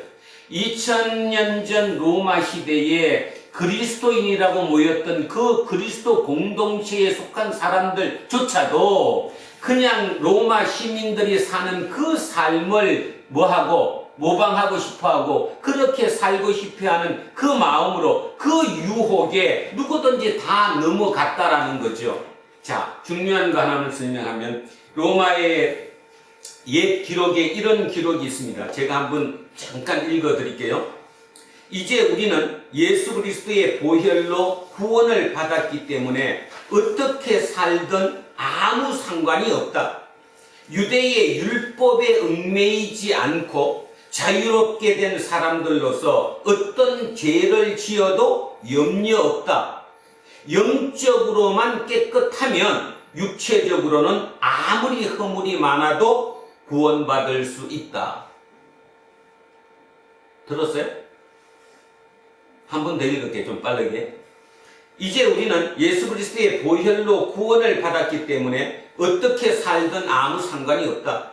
2000년 전 로마 시대에 그리스도인이라고 모였던 그 그리스도 공동체에 속한 사람들조차도 그냥 로마 시민들이 사는 그 삶을 모방하고 싶어하고 그렇게 살고 싶어하는 그 마음으로 그 유혹에 누구든지 다 넘어갔다라는 거죠. 자, 중요한 거 하나를 설명하면 로마의 옛 기록에 이런 기록이 있습니다. 제가 한번 잠깐 읽어드릴게요. 이제 우리는 예수 그리스도의 보혈로 구원을 받았기 때문에 어떻게 살든 아무 상관이 없다. 유대의 율법에 얽매이지 않고 자유롭게 된 사람들로서 어떤 죄를 지어도 염려 없다. 영적으로만 깨끗하면 육체적으로는 아무리 허물이 많아도 구원받을 수 있다. 들었어요? 한 번 더 읽을게요. 좀 빠르게. 이제 우리는 예수 그리스도의 보혈로 구원을 받았기 때문에 어떻게 살든 아무 상관이 없다.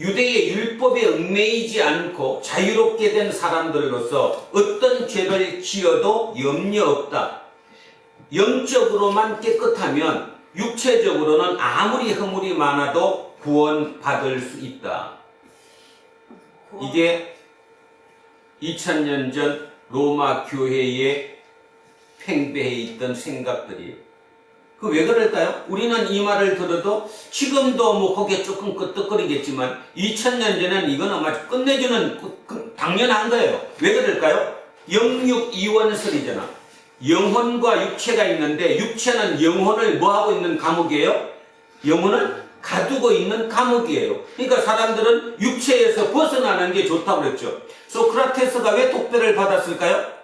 유대의 율법에 얽매이지 않고 자유롭게 된 사람들로서 어떤 죄를 지어도 염려 없다. 영적으로만 깨끗하면 육체적으로는 아무리 허물이 많아도 구원받을 수 있다. 이게 2000년 전 로마 교회에 팽배해 있던 생각들이에요. 그 왜 그럴까요? 우리는 이 말을 들어도 지금도 뭐 거기에 조금 끄떡거리겠지만 2000년 전에는 이건 아마 끝내주는 당연한 거예요. 왜 그럴까요? 영육이원설이잖아. 영혼과 육체가 있는데 육체는 영혼을 뭐하고 있는 감옥이에요? 영혼을 가두고 있는 감옥이에요. 그러니까 사람들은 육체에서 벗어나는 게 좋다고 그랬죠. 소크라테스가 왜 독배를 받았을까요?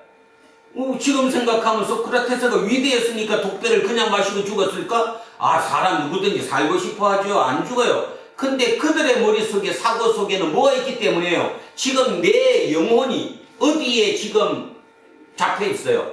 지금 생각하면 소크라테스가 위대했으니까 독배를 그냥 마시고 죽었을까? 사람 누구든지 살고 싶어 하죠. 안 죽어요. 근데 그들의 머릿속에 사고 속에는 뭐가 있기 때문에요. 지금 내 영혼이 어디에 지금 잡혀 있어요?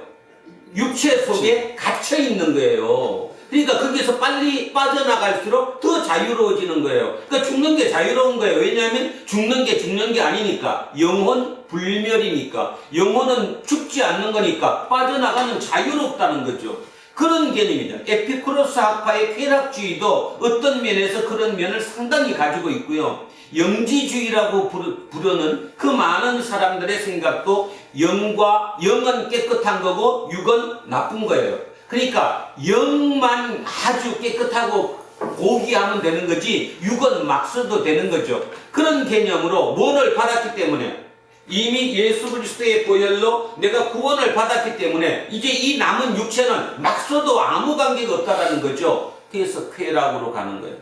육체 속에 갇혀 있는 거예요. 그러니까 거기서 빨리 빠져나갈수록 더 자유로워지는 거예요. 그러니까 죽는 게 자유로운 거예요. 왜냐하면 죽는 게 아니니까. 영혼 불멸이니까. 영혼은 죽지 않는 거니까 빠져나가면 자유롭다는 거죠. 그런 개념이죠. 에피쿠로스 학파의 쾌락주의도 어떤 면에서 그런 면을 상당히 가지고 있고요. 영지주의라고 부르는 그 많은 사람들의 생각도 영은 깨끗한 거고 육은 나쁜 거예요. 그러니까 영만 아주 깨끗하고 고귀하면 되는 거지 육은 막 써도 되는 거죠. 그런 개념으로 구원을 받았기 때문에 이미 예수 그리스도의 보혈로 내가 구원을 받았기 때문에 이제 이 남은 육체는 막 써도 아무 관계가 없다라는 거죠. 그래서 쾌락으로 가는 거예요.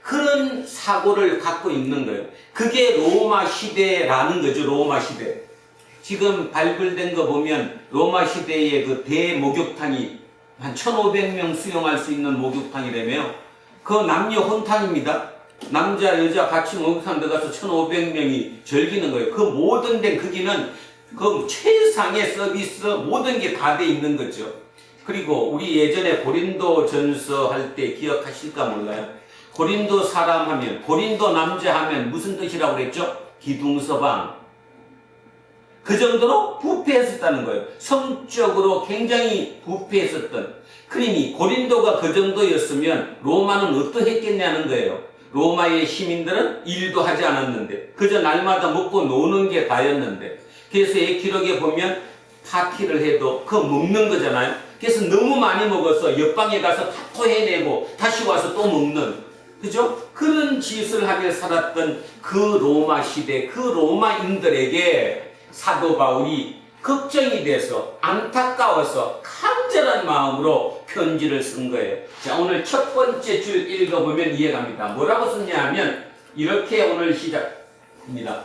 그런 사고를 갖고 있는 거예요. 그게 로마 시대라는 거죠. 로마 시대. 지금 발굴된 거 보면 로마 시대의 그 대목욕탕이 한 1500명 수용할 수 있는 목욕탕이라며요. 그 남녀 혼탕입니다. 남자 여자 같이 목욕탕 들어가서 1500명이 즐기는 거예요. 그 모든 데 거기는 그 최상의 서비스 모든 게 다 돼 있는 거죠. 그리고 우리 예전에 고린도 전서 할 때 기억하실까 몰라요. 고린도 사람 하면 고린도 남자 하면 무슨 뜻이라고 그랬죠? 기둥서방. 그 정도로 부패했었다는 거예요. 성적으로 굉장히 부패했었던. 그러니 고린도가 그 정도였으면 로마는 어떠했겠냐는 거예요. 로마의 시민들은 일도 하지 않았는데 그저 날마다 먹고 노는 게 다였는데 그래서 이 기록에 보면 파티를 해도 그거 먹는 거잖아요. 그래서 너무 많이 먹어서 옆방에 가서 다 토해내고 다시 와서 또 먹는, 그죠? 그런 짓을 하며 살았던 그 로마 시대, 그 로마인들에게 사도 바울이 걱정이 돼서 안타까워서 간절한 마음으로 편지를 쓴 거예요. 자, 오늘 첫 번째 줄 읽어보면 이해갑니다. 뭐라고 썼냐 하면 이렇게 오늘 시작합니다.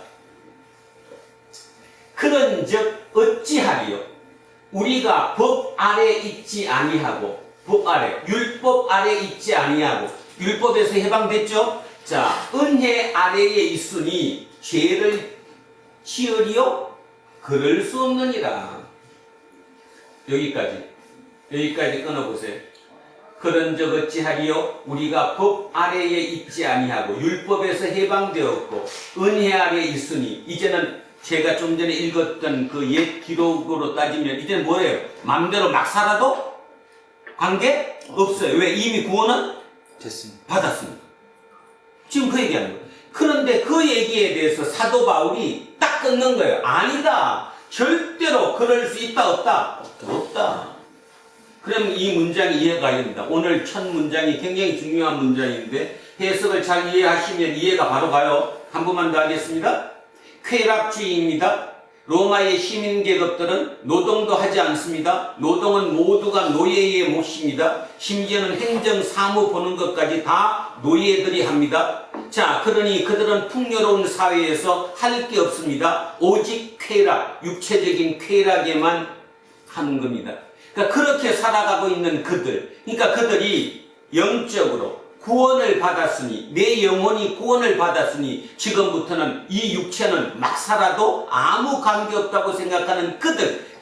그런즉 어찌하리요? 우리가 법 아래 있지 아니하고, 법 아래, 율법 아래 있지 아니하고, 율법에서 해방됐죠? 자, 은혜 아래에 있으니 죄를 지으리요? 그럴 수 없느니라. 여기까지 끊어보세요. 그런즉 어찌하리요? 우리가 법 아래에 있지 아니하고 율법에서 해방되었고 은혜 아래에 있으니, 이제는 제가 좀 전에 읽었던 그 옛 기록으로 따지면 이제는 뭐예요? 마음대로 막 살아도 관계 없어요. 왜? 이미 구원은 됐습니다. 받았습니다. 지금 그 얘기하는 거예요. 그런데 그 얘기에 대해서 사도 바울이 딱 끊는 거예요. 아니다. 절대로 그럴 수 있다 없다? 없다. 그럼 이 문장이 이해가 됩니다. 오늘 첫 문장이 굉장히 중요한 문장인데 해석을 잘 이해하시면 이해가 바로 가요. 한 번만 더 하겠습니다. 쾌락주의입니다. 로마의 시민계급들은 노동도 하지 않습니다. 노동은 모두가 노예의 몫입니다. 심지어는 행정, 사무 보는 것까지 다 노예들이 합니다. 자, 그러니 그들은 풍요로운 사회에서 할 게 없습니다. 오직 쾌락, 육체적인 쾌락에만 하는 겁니다. 그러니까 그렇게 살아가고 있는 그들, 그러니까 그들이 영적으로 구원을 받았으니, 내 영혼이 구원을 받았으니 지금부터는 이 육체는 막 살아도 아무 관계없다고 생각하는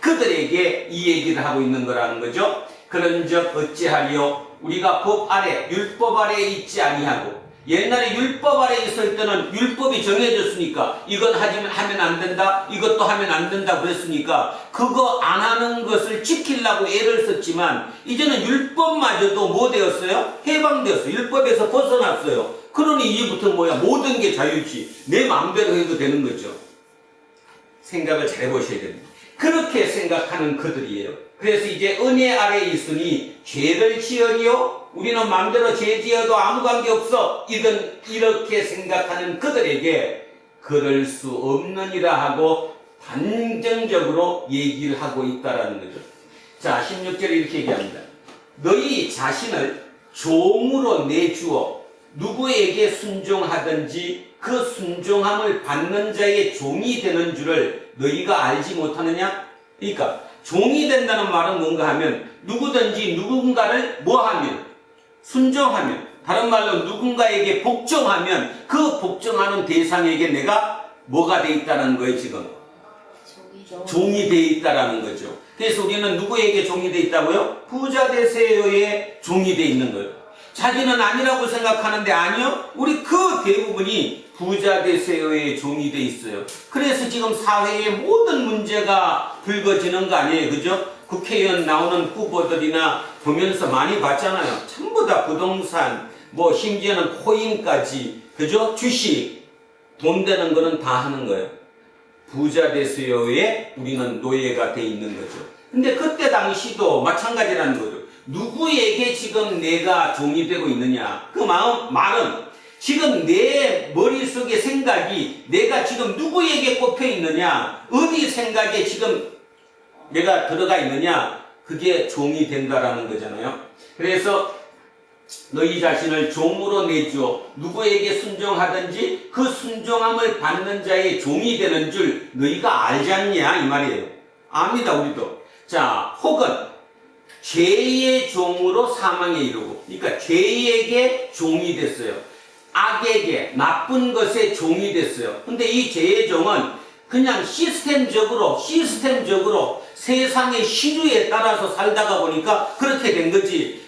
그들에게 이 얘기를 하고 있는 거라는 거죠. 그런즉 어찌하리요? 우리가 법 아래, 율법 아래에 있지 아니하고, 옛날에 율법 아래 있을 때는 율법이 정해졌으니까 이건 하면 안 된다, 이것도 하면 안 된다 그랬으니까 그거 안 하는 것을 지키려고 애를 썼지만 이제는 율법마저도 뭐 되었어요? 해방되었어요. 율법에서 벗어났어요. 그러니 이제부터 뭐야? 모든 게 자유지. 내 마음대로 해도 되는 거죠. 생각을 잘 해보셔야 됩니다. 그렇게 생각하는 그들이에요. 그래서 이제 은혜 아래에 있으니 죄를 지으리요? 우리는 마음대로 죄 지어도 아무 관계 없어. 이렇게 생각하는 그들에게 그럴 수 없느니라 하고 단정적으로 얘기를 하고 있다라는 거죠. 자, 16절에 이렇게 얘기합니다. 너희 자신을 종으로 내주어 누구에게 순종하든지 그 순종함을 받는 자의 종이 되는 줄을 너희가 알지 못하느냐? 그러니까 종이 된다는 말은 뭔가 하면 누구든지 누군가를 뭐하면 순종하면, 다른 말로 누군가에게 복종하면 그 복종하는 대상에게 내가 뭐가 돼 있다는 거예요. 지금 종이 돼 있다라는 거죠. 그래서 우리는 누구에게 종이 돼 있다고요? 부자 되세요의 종이 돼 있는 거예요. 자기는 아니라고 생각하는데 아니요, 우리 그 대부분이 부자 되세요의 종이 돼 있어요. 그래서 지금 사회의 모든 문제가 불거지는 거 아니에요, 그죠? 국회의원 나오는 후보들이나 보면서 많이 봤잖아요. 전부 다 부동산, 뭐 심지어는 코인까지, 그죠? 주식, 돈 되는 거는 다 하는 거예요. 부자 되세요에 우리는 노예가 돼 있는 거죠. 근데 그때 당시도 마찬가지라는 거죠. 누구에게 지금 내가 종이 되고 있느냐? 그 말은 지금 내 머릿속의 생각이 내가 지금 누구에게 꼽혀 있느냐? 어디 생각에 지금 내가 들어가 있느냐? 그게 종이 된다라는 거잖아요. 그래서 너희 자신을 종으로 내주어 누구에게 순종하든지 그 순종함을 받는 자의 종이 되는 줄 너희가 알지 않냐? 이 말이에요. 압니다, 우리도. 자, 혹은 죄의 종으로 사망에 이르고, 그러니까 죄에게 종이 됐어요. 악에게, 나쁜 것에 종이 됐어요. 근데 이 죄의 종은 그냥 시스템적으로 세상의 시류에 따라서 살다가 보니까 그렇게 된 거지,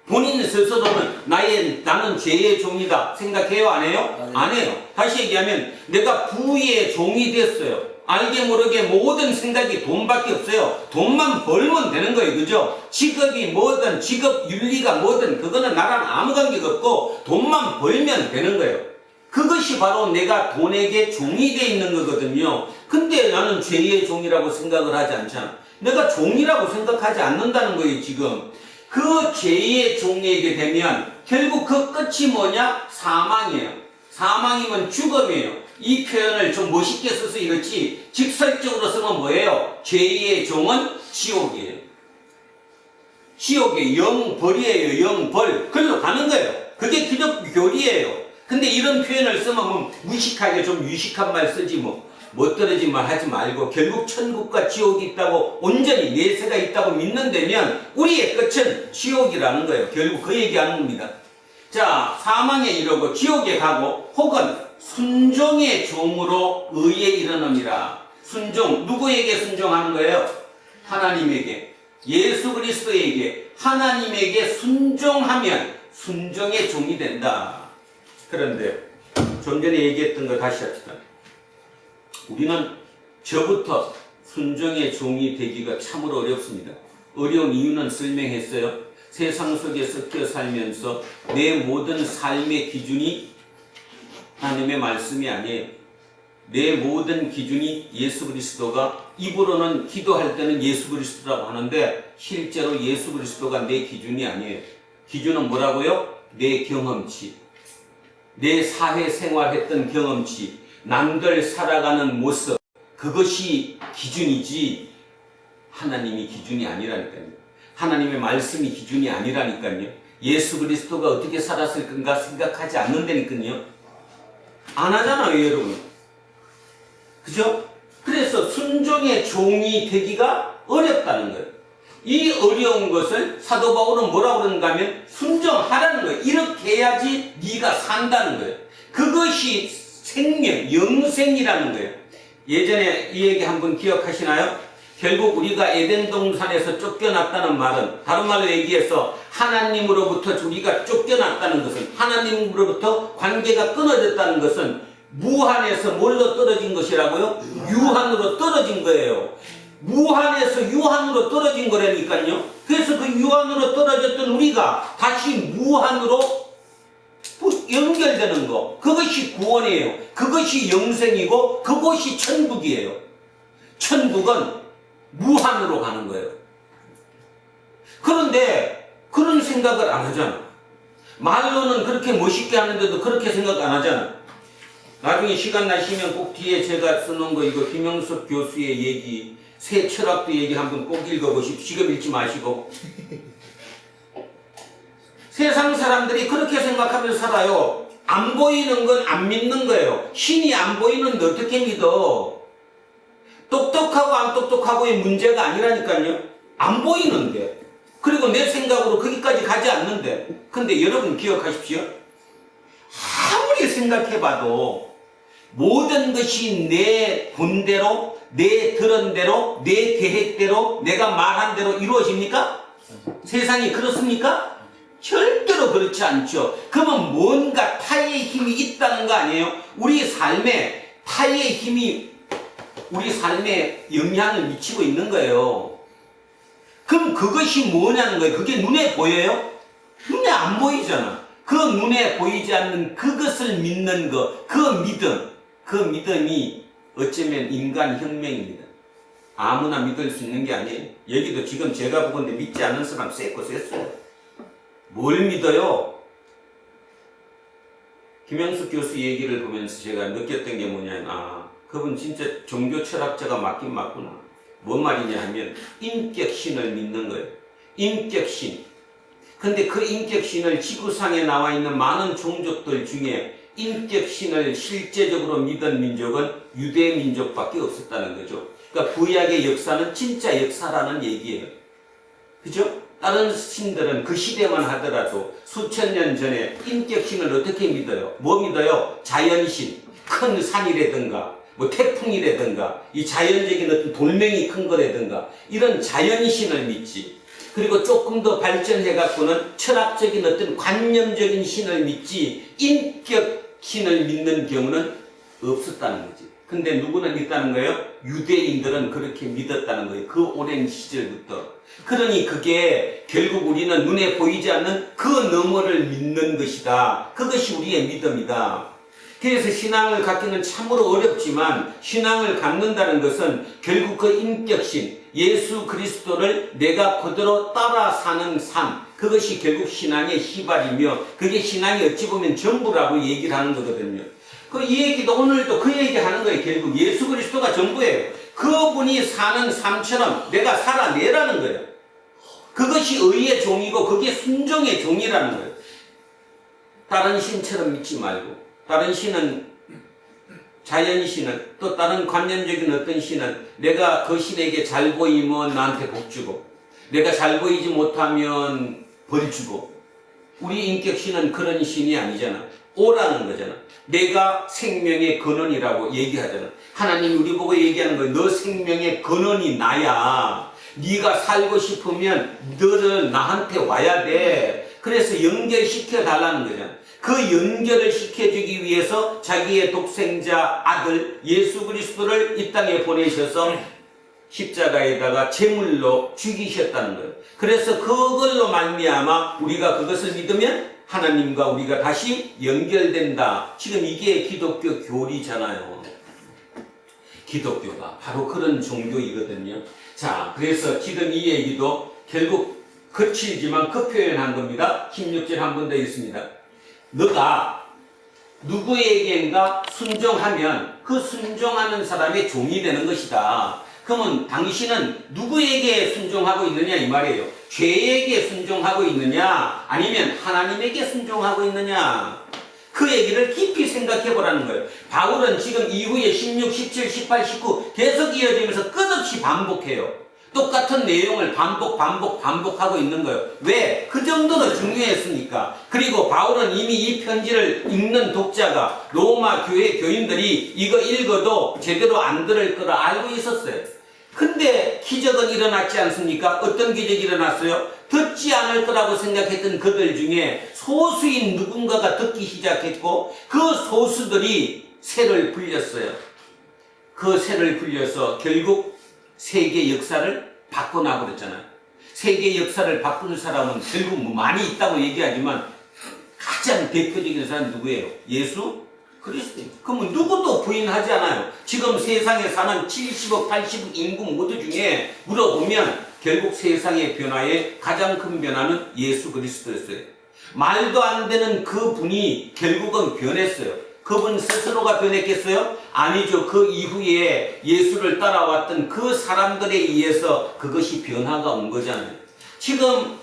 본인 스스로는 나는 죄의 종이다 생각해요? 안 해요? 안 해요. 다시 얘기하면 내가 부의 종이 됐어요. 알게 모르게 모든 생각이 돈밖에 없어요. 돈만 벌면 되는 거예요. 그죠? 직업이 뭐든 직업 윤리가 뭐든 그거는 나랑 아무 관계가 없고 돈만 벌면 되는 거예요. 그것이 바로 내가 돈에게 종이 돼 있는 거거든요. 근데 나는 죄의 종이라고 생각을 하지 않잖아. 내가 종이라고 생각하지 않는다는 거예요. 지금 그 죄의 종에게 되면 결국 그 끝이 뭐냐? 사망이에요. 사망이면 죽음이에요. 이 표현을 좀 멋있게 써서 이렇지 직설적으로 쓰면 뭐예요? 죄의 종은 지옥이에요. 지옥의 영벌이에요. 영벌. 그걸로 가는 거예요. 그게 기독교 교리예요. 근데 이런 표현을 쓰면 뭐 무식하게 좀 유식한 말 쓰지 뭐 떨어진 말 하지 말고 결국 천국과 지옥이 있다고 온전히 내세가 있다고 믿는다면 우리의 끝은 지옥이라는 거예요. 결국 그 얘기하는 겁니다. 자, 사망에 이르고 지옥에 가고 혹은 순종의 종으로 의에 이르느니라. 순종, 누구에게 순종하는 거예요? 하나님에게, 예수 그리스도에게, 하나님에게 순종하면 순종의 종이 된다. 그런데 좀 전에 얘기했던 거 다시 합시다. 우리는 저부터 순종의 종이 되기가 참으로 어렵습니다. 어려운 이유는 설명했어요. 세상 속에 섞여 살면서 내 모든 삶의 기준이 하나님의 말씀이 아니에요. 내 모든 기준이 예수 그리스도가, 입으로는 기도할 때는 예수 그리스도라고 하는데 실제로 예수 그리스도가 내 기준이 아니에요. 기준은 뭐라고요? 내 경험치, 내 사회생활했던 경험치, 남들 살아가는 모습, 그것이 기준이지 하나님이 기준이 아니라니까요. 하나님의 말씀이 기준이 아니라니까요. 예수 그리스도가 어떻게 살았을 건가 생각하지 않는다니까요. 안 하잖아요, 여러분. 그죠? 그래서 순종의 종이 되기가 어렵다는 거예요. 이 어려운 것을 사도 바울은 뭐라고 그러는가 하면 순종하라는 거예요. 이렇게 해야지 네가 산다는 거예요. 그것이 생명, 영생이라는 거예요. 예전에 이 얘기 한번 기억하시나요? 결국 우리가 에덴 동산에서 쫓겨났다는 말은, 다른 말로 얘기해서 하나님으로부터 우리가 쫓겨났다는 것은, 하나님으로부터 관계가 끊어졌다는 것은 무한에서 뭘로 떨어진 것이라고요? 유한으로 떨어진 거예요. 무한에서 유한으로 떨어진 거라니까요. 그래서 그 유한으로 떨어졌던 우리가 다시 무한으로 연결되는 거, 그것이 구원이에요. 그것이 영생이고 그것이 천국이에요. 천국은 무한으로 가는 거예요. 그런데 그런 생각을 안 하잖아. 말로는 그렇게 멋있게 하는데도 그렇게 생각 안 하잖아. 나중에 시간 나시면 꼭 뒤에 제가 써놓은 거, 이거 김영석 교수의 얘기, 새 철학도 얘기 한번 꼭 읽어보십시오. 지금 읽지 마시고. 세상 사람들이 그렇게 생각하면서 살아요. 안 보이는 건 안 믿는 거예요. 신이 안 보이는데 어떻게 믿어? 똑똑하고 안 똑똑하고의 문제가 아니라니까요. 안 보이는데. 그리고 내 생각으로 거기까지 가지 않는데. 근데 여러분 기억하십시오. 아무리 생각해봐도 모든 것이 내 본대로, 내 들은 대로, 내 계획대로, 내가 말한 대로 이루어집니까? 세상이 그렇습니까? 절대로 그렇지 않죠. 그러면 뭔가 타의 힘이 있다는 거 아니에요? 우리 삶에 타의 힘이 우리 삶에 영향을 미치고 있는 거예요. 그럼 그것이 뭐냐는 거예요. 그게 눈에 보여요? 눈에 안 보이잖아. 그 눈에 보이지 않는 그것을 믿는 것, 그 믿음이 어쩌면 인간 혁명입니다. 아무나 믿을 수 있는 게 아니에요. 여기도 지금 제가 보건데 믿지 않는 사람 쎄고 쎄어요. 뭘 믿어요? 김영숙 교수 얘기를 보면서 제가 느꼈던 게 뭐냐면, 그분 진짜 종교 철학자가 맞긴 맞구나. 뭔 말이냐 하면 인격신을 믿는 거예요. 인격신. 근데 그 인격신을 지구상에 나와 있는 많은 종족들 중에 인격신을 실제적으로 믿은 민족은 유대 민족밖에 없었다는 거죠. 그러니까 구약의 역사는 진짜 역사라는 얘기예요. 그죠? 다른 신들은 그 시대만 하더라도 수천 년 전에 인격신을 어떻게 믿어요? 뭐 믿어요? 자연신, 큰 산이라든가 뭐 태풍이라든가 이 자연적인 어떤 돌멩이 큰 거라든가 이런 자연신을 믿지. 그리고 조금 더 발전해갖고는 철학적인 어떤 관념적인 신을 믿지 인격신을 믿는 경우는 없었다는 거지. 근데 누구는 있다는 거예요? 유대인들은 그렇게 믿었다는 거예요. 그 오랜 시절부터. 그러니 그게 결국 우리는 눈에 보이지 않는 그 너머를 믿는 것이다. 그것이 우리의 믿음이다. 그래서 신앙을 갖기는 참으로 어렵지만 신앙을 갖는다는 것은 결국 그 인격신, 예수 그리스도를 내가 그대로 따라 사는 삶, 그것이 결국 신앙의 시발이며 그게 신앙이 어찌 보면 전부라고 얘기를 하는 거거든요. 이 얘기도 오늘도 그 얘기 하는 거예요. 결국 예수 그리스도가 전부예요. 그분이 사는 삶처럼 내가 살아내라는 거예요. 그것이 의의 종이고 그게 순종의 종이라는 거예요. 다른 신처럼 믿지 말고, 다른 신은 자연신은 또 다른 관념적인 어떤 신은 내가 그 신에게 잘 보이면 나한테 복 주고 내가 잘 보이지 못하면 벌 주고. 우리 인격신은 그런 신이 아니잖아. 오라는 거잖아. 내가 생명의 근원이라고 얘기하잖아. 하나님이 우리 보고 얘기하는 거예요. 너 생명의 근원이 나야. 네가 살고 싶으면 너를 나한테 와야 돼. 그래서 연결시켜 달라는 거잖아. 그 연결을 시켜주기 위해서 자기의 독생자 아들 예수 그리스도를 이 땅에 보내셔서 십자가에다가 제물로 죽이셨다는 거예요. 그래서 그걸로 말미암아 우리가 그것을 믿으면 하나님과 우리가 다시 연결된다. 지금 이게 기독교 교리잖아요. 기독교가 바로 그런 종교이거든요. 자, 그래서 지금 이 얘기도 결국 거칠지만 그 표현한 겁니다. 16절 한 번 더 있습니다. 너가 누구에게인가 순종하면 그 순종하는 사람의 종이 되는 것이다. 그러면 당신은 누구에게 순종하고 있느냐 이 말이에요. 죄에게 순종하고 있느냐 아니면 하나님에게 순종하고 있느냐. 그 얘기를 깊이 생각해 보라는 거예요. 바울은 지금 이후에 16, 17, 18, 19 계속 이어지면서 끝없이 반복해요. 똑같은 내용을 반복하고 있는 거예요. 왜? 그 정도로 중요했으니까. 그리고 바울은 이미 이 편지를 읽는 독자가 로마 교회 교인들이 이거 읽어도 제대로 안 들을 거라 알고 있었어요. 근데 기적은 일어났지 않습니까? 어떤 기적이 일어났어요? 듣지 않을 거라고 생각했던 그들 중에 소수인 누군가가 듣기 시작했고 그 소수들이 새를 불렸어요. 그 새를 불려서 결국 세계 역사를 바꿔놔버렸잖아요. 세계 역사를 바꾸는 사람은 결국 뭐 많이 있다고 얘기하지만 가장 대표적인 사람은 누구예요? 예수 그리스도입니다. 그러면 누구도 부인하지 않아요. 지금 세상에 사는 70억, 80억 인구 모두 중에 물어보면 결국 세상의 변화의 가장 큰 변화는 예수 그리스도였어요. 말도 안 되는 그 분이 결국은 변했어요. 그분 스스로가 변했겠어요? 아니죠. 그 이후에 예수를 따라왔던 그 사람들에 의해서 그것이 변화가 온 거잖아요. 지금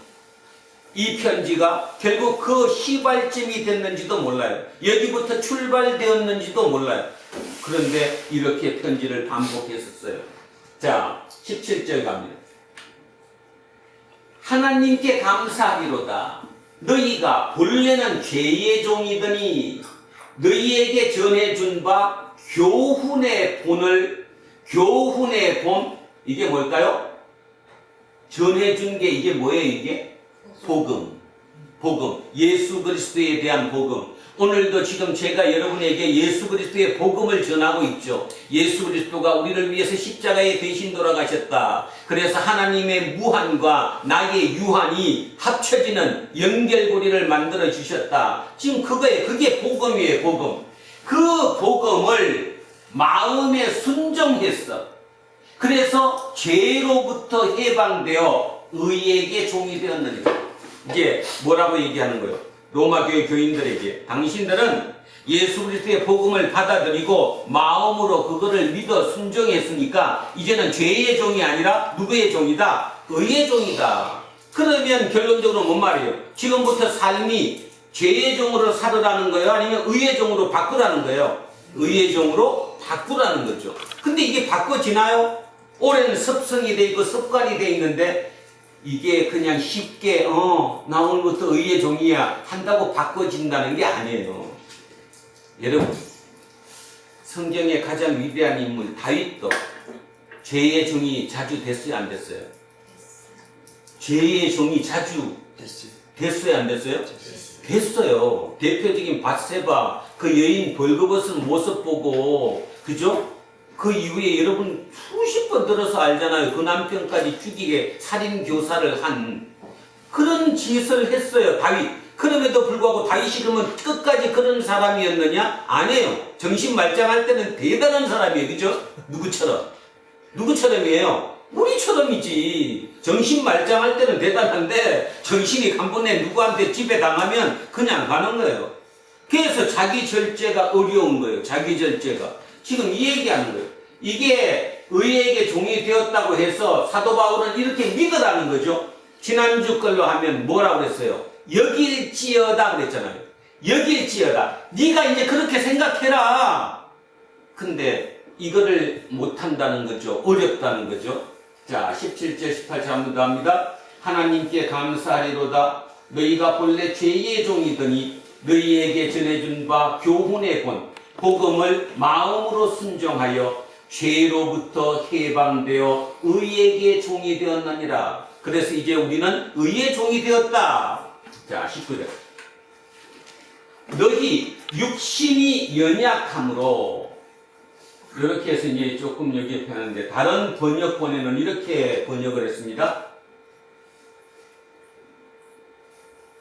이 편지가 결국 그 시발점이 됐는지도 몰라요. 여기부터 출발되었는지도 몰라요. 그런데 이렇게 편지를 반복했었어요. 자, 17절 갑니다. 하나님께 감사하리로다. 너희가 본래는 죄의 종이더니 너희에게 전해준 바 교훈의 본을, 교훈의 본, 이게 뭘까요? 전해준 게 이게 뭐예요? 이게 복음. 복음. 예수 그리스도에 대한 복음. 오늘도 지금 제가 여러분에게 예수 그리스도의 복음을 전하고 있죠. 예수 그리스도가 우리를 위해서 십자가에 대신 돌아가셨다. 그래서 하나님의 무한과 나의 유한이 합쳐지는 연결고리를 만들어 주셨다. 지금 그게 복음이에요, 복음. 그 복음을 마음에 순종했어. 그래서 죄로부터 해방되어 의에게 종이 되었느니라. 이게 뭐라고 얘기하는 거예요? 로마 교회 교인들에게 당신들은 예수 그리스도의 복음을 받아들이고 마음으로 그거를 믿어 순종했으니까 이제는 죄의 종이 아니라 누구의 종이다? 의의 종이다. 그러면 결론적으로 뭔 말이에요? 지금부터 삶이 죄의 종으로 살으라는 거예요? 아니면 의의 종으로 바꾸라는 거예요? 의의 종으로 바꾸라는 거죠. 근데 이게 바꿔지나요? 오랜 습성이 돼 있고 습관이 돼 있는데 이게 그냥 쉽게 나 오늘부터 의의 종이야 한다고 바꿔진다는 게 아니에요. 여러분, 성경의 가장 위대한 인물 다윗도 죄의 종이 자주 됐어요, 안 됐어요? 죄의 종이 자주 됐어요, 안 됐어요? 됐어요. 대표적인 밧세바 그 여인 벌거벗은 모습 보고, 그죠? 그 이후에 여러분 수십 번 들어서 알잖아요. 그 남편까지 죽이게 살인 교사를 한 그런 짓을 했어요, 다윗. 그럼에도 불구하고 다윗이 그러면 끝까지 그런 사람이었느냐? 아니에요. 정신 말짱할 때는 대단한 사람이에요, 그죠? 누구처럼이에요? 우리처럼이지. 정신 말짱할 때는 대단한데 정신이 한 번에 누구한테 지배당하면 그냥 가는 거예요. 그래서 자기 절제가 어려운 거예요. 자기 절제가. 지금 이 얘기하는 거예요. 이게 의에게 종이 되었다고 해서 사도 바울은 이렇게 믿으라는 거죠. 지난주 걸로 하면 뭐라고 그랬어요? 여길지어다 그랬잖아요. 여길지어다. 네가 이제 그렇게 생각해라. 근데 이거를 못한다는 거죠. 어렵다는 거죠. 자, 17절 18절 한번 더 합니다. 하나님께 감사하리로다. 너희가 본래 죄의 종이더니 너희에게 전해준 바 교훈의 본 복음을 마음으로 순종하여 죄로부터 해방되어 의에게 종이 되었느니라. 그래서 이제 우리는 의의 종이 되었다. 자, 19절. 너희 육신이 연약함으로, 이렇게 해서 이제 조금 여기에 펴는데 다른 번역본에는 이렇게 번역을 했습니다.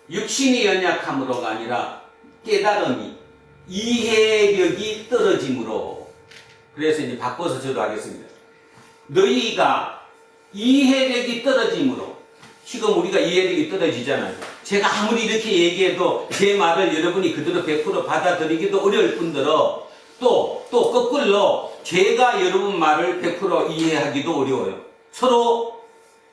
육신이 연약함으로가 아니라 깨달음이, 이해력이 떨어짐으로. 그래서 이제 바꿔서 저도 하겠습니다. 너희가 이해력이 떨어짐으로. 지금 우리가 이해력이 떨어지잖아요. 제가 아무리 이렇게 얘기해도 제 말을 여러분이 그대로 100% 받아들이기도 어려울 뿐더러 또 거꾸로 제가 여러분 말을 100% 이해하기도 어려워요. 서로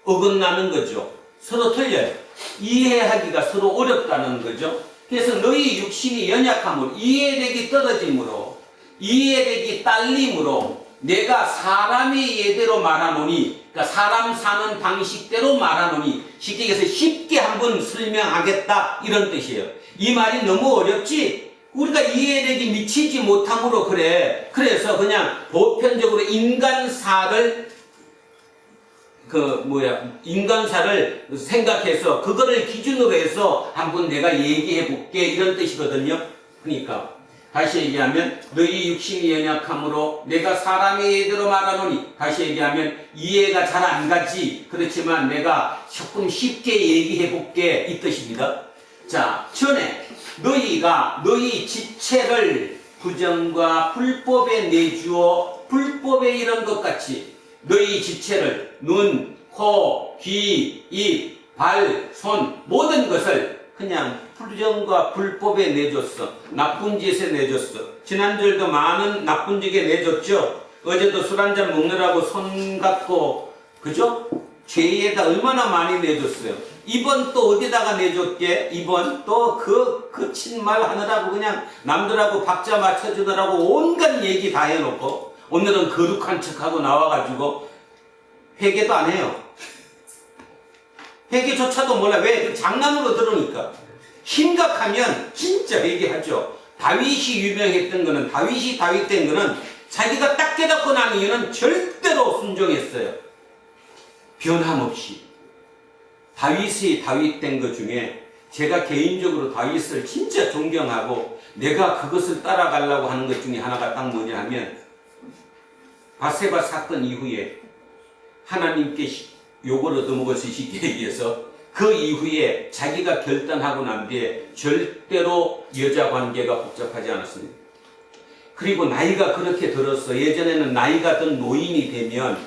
어긋나는 거죠. 서로 틀려요. 이해하기가 서로 어렵다는 거죠. 그래서 너희 육신이 연약함으로, 이해력이 떨어짐으로, 이해력이 딸림으로 내가 사람의 예대로 말하노니, 그러니까 사람 사는 방식대로 말하노니, 쉽게 얘기해서 쉽게 한번 설명하겠다 이런 뜻이에요. 이 말이 너무 어렵지? 우리가 이해력이 미치지 못함으로 그래. 그래서 그냥 보편적으로 인간사를 인간사를 생각해서 그거를 기준으로 해서 한번 내가 얘기해 볼게 이런 뜻이거든요. 그러니까 다시 얘기하면 너희 육신이 연약함으로 내가 사람의 예대로 말하노니, 다시 얘기하면 이해가 잘 안 가지. 그렇지만 내가 조금 쉽게 얘기해 볼게 이 뜻입니다. 자, 전에 너희가 너희 지체를 부정과 불법에 내주어 불법에 이런 것 같이 너희 지체를 눈, 코, 귀, 입, 발, 손 모든 것을 그냥 부정과 불법에 내줬어. 나쁜 짓에 내줬어. 지난주에도 많은 나쁜 짓에 내줬죠. 어제도 술 한잔 먹느라고 손 갖고 그죠? 죄에다 얼마나 많이 내줬어요. 이번 또 어디다가 내줬게? 이번 또 그 친말 하느라고 그냥 남들하고 박자 맞춰주느라고 온갖 얘기 다 해놓고 오늘은 거룩한 척하고 나와가지고 회개도 안 해요. 회개조차도 몰라. 왜? 그 장난으로 들으니까. 심각하면 진짜 회개하죠. 다윗이 유명했던 거는, 다윗 된 거는 자기가 딱 깨닫고 난 이유는 절대로 순종했어요. 변함없이. 다윗 된 것 중에 제가 개인적으로 다윗을 진짜 존경하고 내가 그것을 따라가려고 하는 것 중에 하나가 딱 뭐냐 하면 바세바 사건 이후에 하나님께 욕을 얻어먹을 수 있게 위해서 그 이후에 자기가 결단하고 난 뒤에 절대로 여자 관계가 복잡하지 않았습니다. 그리고 나이가 그렇게 들었어. 예전에는 나이가 든 노인이 되면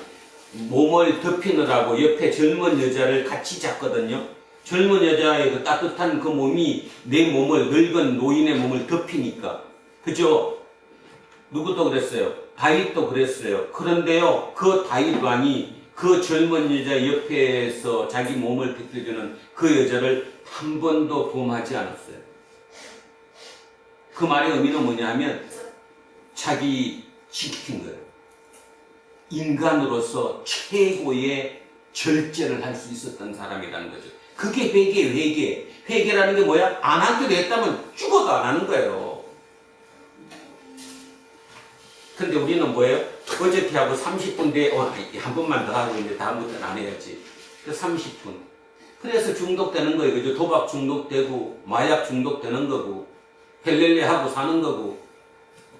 몸을 덮이느라고 옆에 젊은 여자를 같이 잤거든요. 젊은 여자의 그 따뜻한 그 몸이 내 몸을, 늙은 노인의 몸을 덮이니까. 그죠? 누구도 그랬어요. 다윗도 그랬어요. 그런데요, 그 다윗 왕이 그 젊은 여자 옆에서 자기 몸을 비춰주는 그 여자를 한 번도 범하지 않았어요. 그 말의 의미는 뭐냐 하면 자기 지킨 거예요. 인간으로서 최고의 절제를 할 수 있었던 사람이라는 거죠. 그게 회개. 회개라는 게 뭐야? 안 하기로 했다면 죽어도 안 하는 거예요. 근데 우리는 뭐예요? 어저께 하고 30분 뒤에 한 번만 더 하고 이제 다음부터는 안 해야지. 그 30분. 그래서 중독되는 거예요. 그죠? 도박 중독되고 마약 중독되는 거고 헬렐레 하고 사는 거고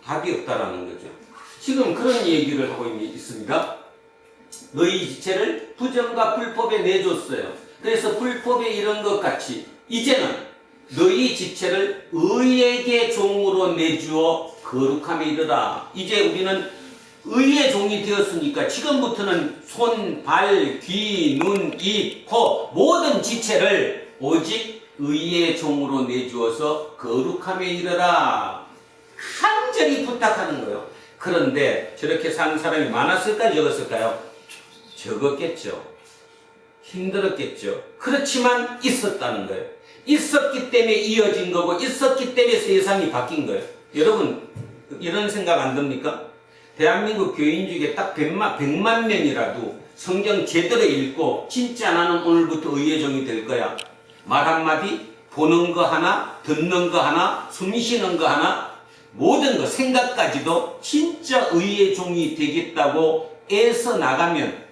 답이 없다라는 거죠. 지금 그런 얘기를 하고 있습니다. 너희 지체를 부정과 불법에 내줬어요. 그래서 불법에 이런 것 같이 이제는 너희 지체를 의에게 종으로 내주어 거룩함에 이르라. 이제 우리는 의의 종이 되었으니까 지금부터는 손, 발, 귀, 눈, 입, 코 모든 지체를 오직 의의 종으로 내주어서 거룩함에 이르라. 간절히 부탁하는 거예요. 그런데 저렇게 사는 사람이 많았을까요? 적었을까요? 적었겠죠. 힘들었겠죠. 그렇지만 있었다는 거예요. 있었기 때문에 이어진 거고 있었기 때문에 세상이 바뀐 거예요. 여러분 이런 생각 안 듭니까? 대한민국 교인 중에 딱 100만 명이라도 성경 제대로 읽고 진짜 나는 오늘부터 의의 종이 될 거야. 말 한마디, 보는 거 하나, 듣는 거 하나, 숨 쉬는 거 하나, 모든 거 생각까지도 진짜 의의 종이 되겠다고 애써 나가면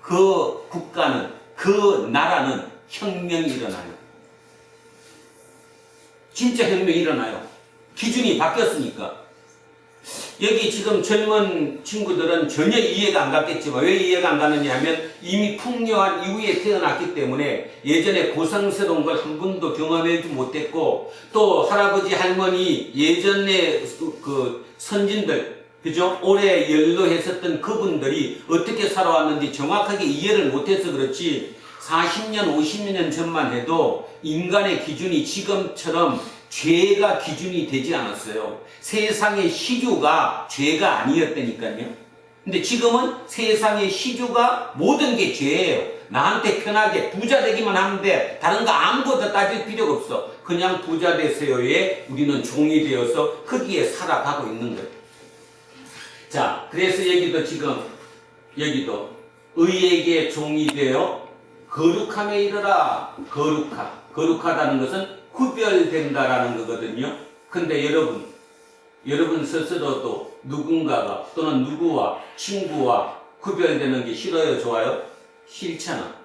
그 국가는, 그 나라는 혁명이 일어나요. 진짜 혁명이 일어나요. 기준이 바뀌었으니까. 여기 지금 젊은 친구들은 전혀 이해가 안 갔겠지만 왜 이해가 안 가느냐 하면 이미 풍요한 이후에 태어났기 때문에 예전에 고생스러운 걸 한 번도 경험하지 못했고 또 할아버지 할머니 예전에 그 선진들 그죠? 오래 연로했었던 그분들이 어떻게 살아왔는지 정확하게 이해를 못해서 그렇지 40년 50년 전만 해도 인간의 기준이 지금처럼 죄가 기준이 되지 않았어요. 세상의 시주가 죄가 아니었다니까요. 근데 지금은 세상의 시주가 모든 게 죄예요. 나한테 편하게 부자 되기만 하면 돼. 다른 거 아무것도 따질 필요가 없어. 그냥 부자 되세요에 우리는 종이 되어서 거기에 살아가고 있는 거예요. 자, 그래서 여기도 의에게 종이 되어 거룩함에 이르라. 거룩하다는 것은 구별된다라는 거거든요. 근데 여러분 스스로도 누군가가 또는 누구와 친구와 구별되는 게 싫어요? 좋아요? 싫잖아.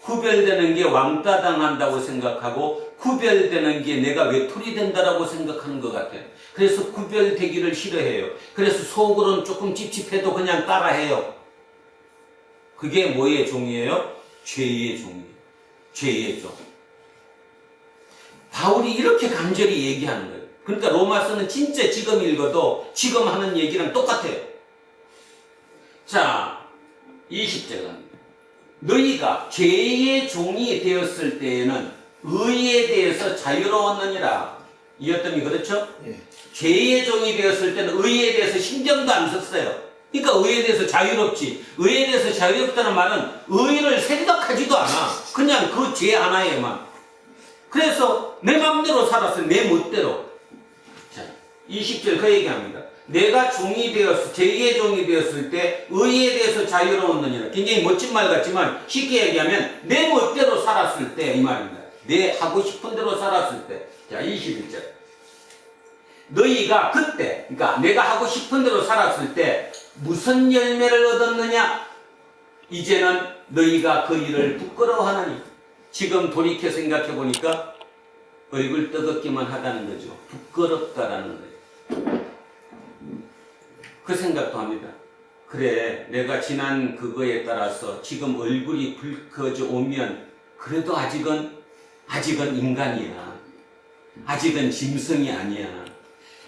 구별되는 게 왕따 당한다고 생각하고 구별되는 게 내가 외톨이 된다라고 생각하는 것 같아요. 그래서 구별되기를 싫어해요. 그래서 속으로는 조금 찝찝해도 그냥 따라해요. 그게 뭐의 종이에요? 죄의 종이에요. 죄의 종. 바울이 이렇게 간절히 얘기하는 거예요. 그러니까 로마서는 진짜 지금 읽어도 지금 하는 얘기랑 똑같아요. 자, 20절은 너희가 죄의 종이 되었을 때에는 의에 대해서 자유로웠느니라. 이었더니 그렇죠? 예. 죄의 종이 되었을 때는 의에 대해서 신경도 안 썼어요. 그러니까 의에 대해서 자유롭지. 의에 대해서 자유롭다는 말은 의를 생각하지도 않아. 그냥 그 죄 하나에만. 그래서 내 맘대로 살았어요. 내 멋대로. 자, 20절 그 얘기합니다. 내가 종이 되었을, 제2의 종이 되었을 때 의에 대해서 자유로웠느니라. 굉장히 멋진 말 같지만 쉽게 얘기하면 내 멋대로 살았을 때 이 말입니다. 내 하고 싶은 대로 살았을 때. 자, 21절. 너희가 그때, 그러니까 내가 하고 싶은 대로 살았을 때 무슨 열매를 얻었느냐? 이제는 너희가 그 일을 부끄러워하나니. 지금 돌이켜 생각해 보니까 얼굴 뜨겁기만 하다는 거죠. 부끄럽다라는 거예요. 그 생각도 합니다. 그래, 내가 지난 그거에 따라서 지금 얼굴이 붉어져 오면 그래도 아직은 인간이야. 아직은 짐승이 아니야.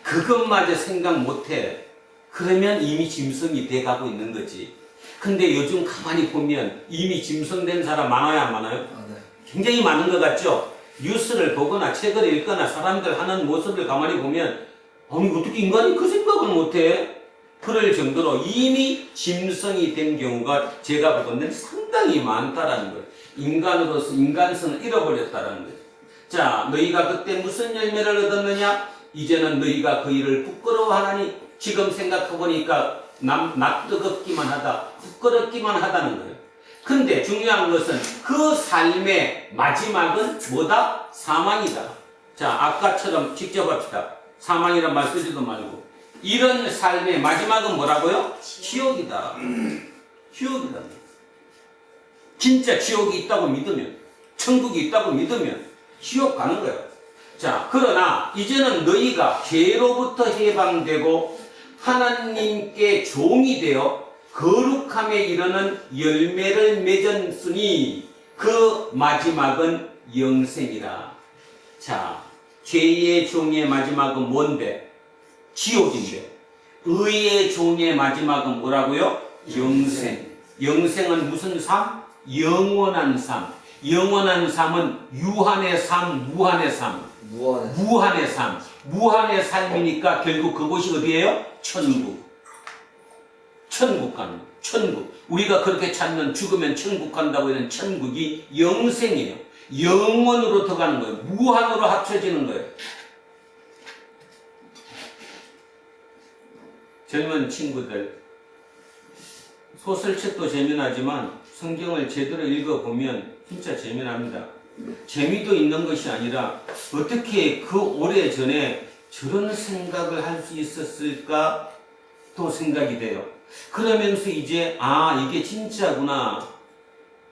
그것마저 생각 못해. 그러면 이미 짐승이 돼가고 있는 거지. 근데 요즘 가만히 보면 이미 짐승된 사람 많아요, 안 많아요? 네. 굉장히 많은 것 같죠? 뉴스를 보거나 책을 읽거나 사람들 하는 모습을 가만히 보면 아니 어떻게 인간이 그 생각을 못해? 그럴 정도로 이미 짐승이 된 경우가 제가 보건대 상당히 많다라는 거예요. 인간으로서 인간성을 잃어버렸다라는 거예요. 자, 너희가 그때 무슨 열매를 얻었느냐? 이제는 너희가 그 일을 부끄러워하나니. 지금 생각해보니까 낯뜨겁기만 하다, 부끄럽기만 하다는 거예요. 근데 중요한 것은 그 삶의 마지막은 뭐다? 사망이다. 자, 아까처럼 직접 합시다. 사망이란 말 쓰지도 말고. 이런 삶의 마지막은 뭐라고요? 지옥이다. 지옥이다. 진짜 지옥이 있다고 믿으면, 천국이 있다고 믿으면 지옥 가는 거예요. 자, 그러나 이제는 너희가 죄로부터 해방되고 하나님께 종이 되어 거룩함에 이르는 열매를 맺었으니 그 마지막은 영생이라. 자, 죄의 종의 마지막은 뭔데? 지옥인데. 의의 종의 마지막은 뭐라고요? 영생. 영생은 무슨 삶? 영원한 삶. 영원한 삶은 유한의 삶, 무한의 삶. 무한의 삶. 무한의 삶이니까 결국 그곳이 어디예요? 천국. 천국 가는 거예요. 천국. 우리가 그렇게 찾는 죽으면 천국 간다고 하는 천국이 영생이에요. 영원으로 들어가는 거예요. 무한으로 합쳐지는 거예요. 젊은 친구들, 소설책도 재미나지만 성경을 제대로 읽어보면 진짜 재미납니다. 재미도 있는 것이 아니라 어떻게 그 오래전에 저런 생각을 할 수 있었을까 또 생각이 돼요. 그러면서 이제 이게 진짜구나.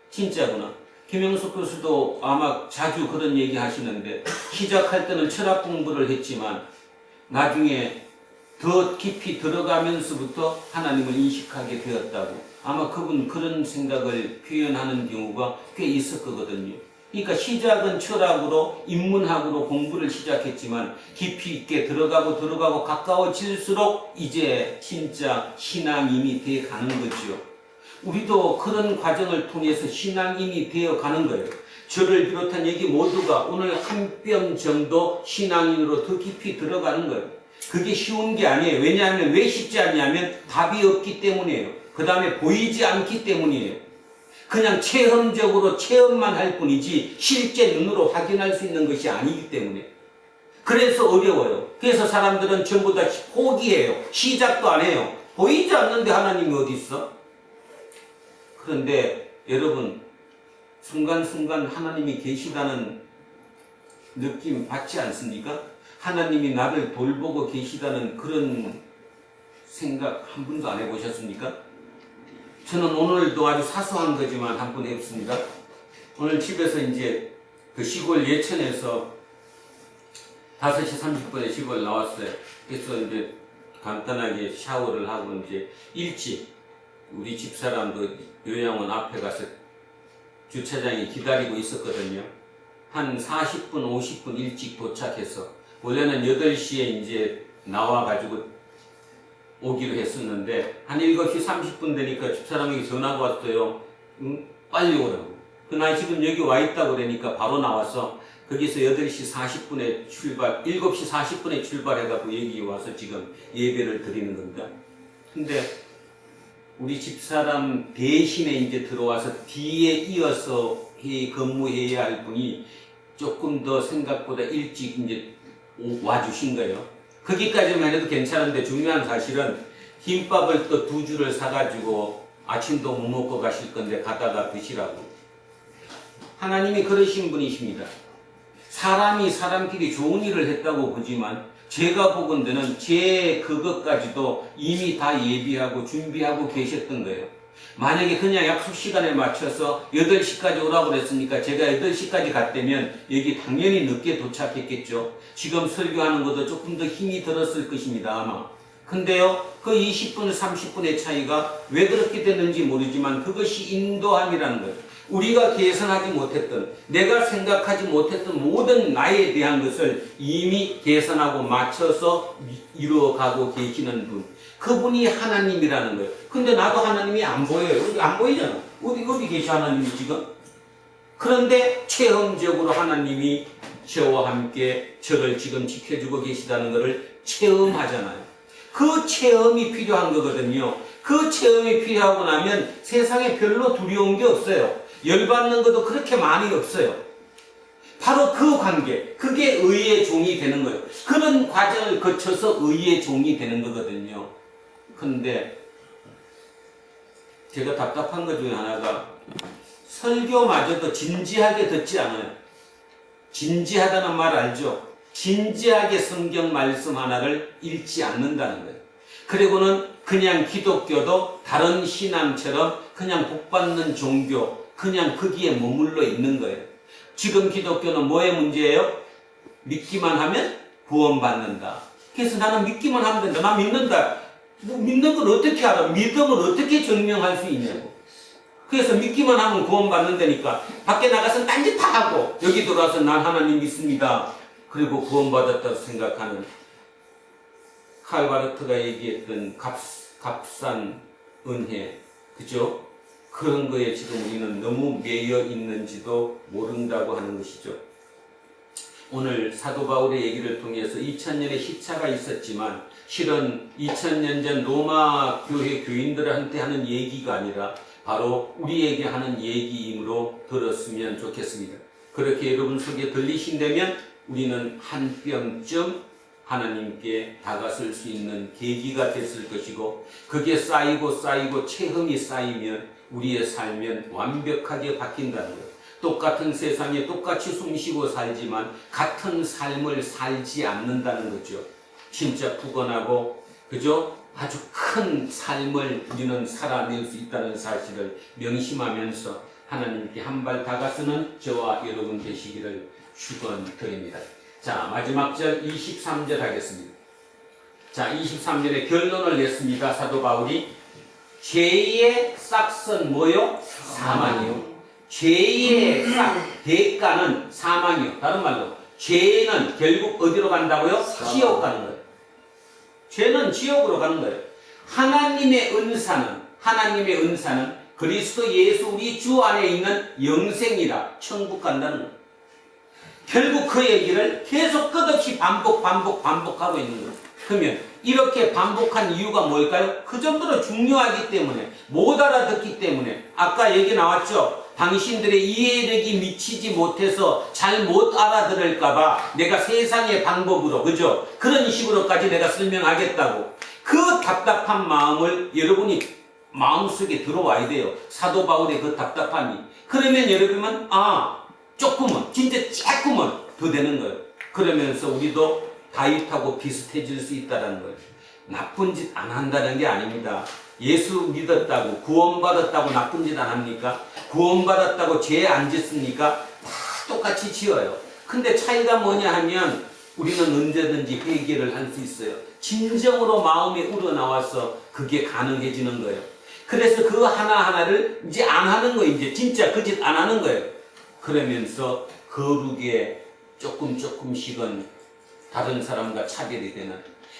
진짜구나. 김영숙 교수도 아마 자주 그런 얘기 하시는데 시작할 때는 철학 공부를 했지만 나중에 더 깊이 들어가면서부터 하나님을 인식하게 되었다고. 아마 그분 그런 생각을 표현하는 경우가 꽤 있을 거거든요. 그러니까 시작은 철학으로 인문학으로 공부를 시작했지만 깊이 있게 들어가고 가까워질수록 이제 진짜 신앙인이 되어 가는 거죠. 우리도 그런 과정을 통해서 신앙인이 되어 가는 거예요. 저를 비롯한 여기 모두가 오늘 한 뼘 정도 신앙인으로 더 깊이 들어가는 거예요. 그게 쉬운 게 아니에요. 왜냐하면 왜 쉽지 않냐면 답이 없기 때문이에요. 그 다음에 보이지 않기 때문이에요. 그냥 체험적으로 체험만 할 뿐이지 실제 눈으로 확인할 수 있는 것이 아니기 때문에. 그래서 어려워요. 그래서 사람들은 전부 다 포기해요. 시작도 안 해요. 보이지 않는데 하나님이 어디 있어? 그런데 여러분, 순간순간 하나님이 계시다는 느낌 받지 않습니까? 하나님이 나를 돌보고 계시다는 그런 생각 한 번도 안 해보셨습니까? 저는 오늘도 아주 사소한 거지만 한 번 해봤습니다. 오늘 집에서 이제 그 시골 예천에서 5시 30분에 시골 나왔어요. 그래서 이제 간단하게 샤워를 하고 이제 일찍 우리 집사람도 요양원 앞에 가서 주차장에 기다리고 있었거든요. 한 40분, 50분 일찍 도착해서 원래는 8시에 이제 나와가지고 오기로 했었는데 한 7시 30분 되니까 집사람에게 전화가 왔어요. 빨리 오라고. 나 지금 여기 와 있다고 그러니까 바로 나와서 거기서 8시 40분에 출발, 7시 40분에 출발해가지고 여기 와서 지금 예배를 드리는 겁니다. 근데 우리 집사람 대신에 이제 들어와서 뒤에 이어서 근무해야 할 분이 조금 더 생각보다 일찍 이제 와주신 거예요. 거기까지만 해도 괜찮은데 중요한 사실은 김밥을 또 2줄을 사가지고 아침도 못 먹고 가실 건데 가다가 드시라고. 하나님이 그러신 분이십니다. 사람이 사람끼리 좋은 일을 했다고 보지만 제가 보건대는 제 그것까지도 이미 다 예비하고 준비하고 계셨던 거예요. 만약에 그냥 약속 시간에 맞춰서 8시까지 오라고 그랬으니까 제가 8시까지 갔다면 여기 당연히 늦게 도착했겠죠. 지금 설교하는 것도 조금 더 힘이 들었을 것입니다, 아마. 근데요, 그 20분, 30분의 차이가 왜 그렇게 됐는지 모르지만 그것이 인도함이라는 거예요. 우리가 계산하지 못했던, 내가 생각하지 못했던 모든 나에 대한 것을 이미 계산하고 맞춰서 이루어가고 계시는 분. 그분이 하나님이라는 거예요. 근데 나도 하나님이 안 보여요. 안 보이잖아. 어디 계시 하나님이 지금? 그런데 체험적으로 하나님이 저와 함께 저를 지금 지켜주고 계시다는 것을 체험하잖아요. 그 체험이 필요한 거거든요. 그 체험이 필요하고 나면 세상에 별로 두려운 게 없어요. 열받는 것도 그렇게 많이 없어요. 바로 그 관계, 그게 의의 종이 되는 거예요. 그런 과정을 거쳐서 의의 종이 되는 거거든요. 근데 제가 답답한 것 중에 하나가 설교마저도 진지하게 듣지 않아요. 진지하다는 말 알죠? 진지하게 성경 말씀 하나를 읽지 않는다는 거예요. 그리고는 그냥 기독교도 다른 신앙처럼 그냥 복받는 종교, 그냥 거기에 머물러 있는 거예요. 지금 기독교는 뭐의 문제예요? 믿기만 하면 구원받는다. 그래서 나는 믿기만 하면 된다. 나 믿는다. 뭐 믿는 걸 어떻게 알아? 믿음을 어떻게 증명할 수 있냐고. 그래서 믿기만 하면 구원받는다니까 밖에 나가서 딴짓 다 하고 여기 들어와서 난 하나님 믿습니다. 그리고 구원받았다고 생각하는 칼바르트가 얘기했던 값싼 은혜, 그죠? 그런 거에 지금 우리는 너무 매여 있는지도 모른다고 하는 것이죠. 오늘 사도 바울의 얘기를 통해서 2000년의 시차가 있었지만 실은 2000년 전 로마 교회 교인들한테 하는 얘기가 아니라 바로 우리에게 하는 얘기이므로 들었으면 좋겠습니다. 그렇게 여러분 속에 들리신다면 우리는 한 뼘쯤 하나님께 다가설 수 있는 계기가 됐을 것이고 그게 쌓이고 체험이 쌓이면 우리의 삶은 완벽하게 바뀐다는 거예요. 똑같은 세상에 똑같이 숨쉬고 살지만 같은 삶을 살지 않는다는 거죠. 진짜 푸근하고 그죠? 아주 큰 삶을 우리는 살아낼 수 있다는 사실을 명심하면서 하나님께 한 발 다가서는 저와 여러분 되시기를 축원드립니다. 자, 마지막 절 23절 하겠습니다. 자, 23절에 결론을 냈습니다. 사도 바울이 죄의 싹은 뭐요? 사망이요. 죄의 싹, 대가는 사망이요. 다른 말로 죄는 결국 어디로 간다고요? 지옥 가는 거예요. 죄는 지옥으로 가는 거예요. 하나님의 은사는 그리스도 예수 우리 주 안에 있는 영생이라 천국 간다는 거예요. 결국 그 얘기를 계속 끝없이 반복하고 있는 거예요. 그러면 이렇게 반복한 이유가 뭘까요? 그 정도로 중요하기 때문에, 못 알아듣기 때문에. 아까 얘기 나왔죠? 당신들의 이해력이 미치지 못해서 잘 못 알아들을까봐 내가 세상의 방법으로, 그죠? 그런 식으로까지 내가 설명하겠다고. 그 답답한 마음을 여러분이 마음속에 들어와야 돼요. 사도 바울의 그 답답함이. 그러면 여러분은 조금은, 진짜 조금은 더 되는 거예요. 그러면서 우리도 다윗하고 비슷해질 수 있다는 거예요. 나쁜 짓 안 한다는 게 아닙니다. 예수 믿었다고 구원받았다고 나쁜 짓 안 합니까? 구원받았다고 죄 안 짓습니까? 다 똑같이 지어요. 근데 차이가 뭐냐 하면 우리는 언제든지 회개를 할 수 있어요. 진정으로 마음이 우러나와서 그게 가능해지는 거예요. 그래서 그 하나하나를 이제 안 하는 거예요. 이제 진짜 그 짓 안 하는 거예요. 그러면서 거룩에 조금씩은 다른 사람과 차별이 되는.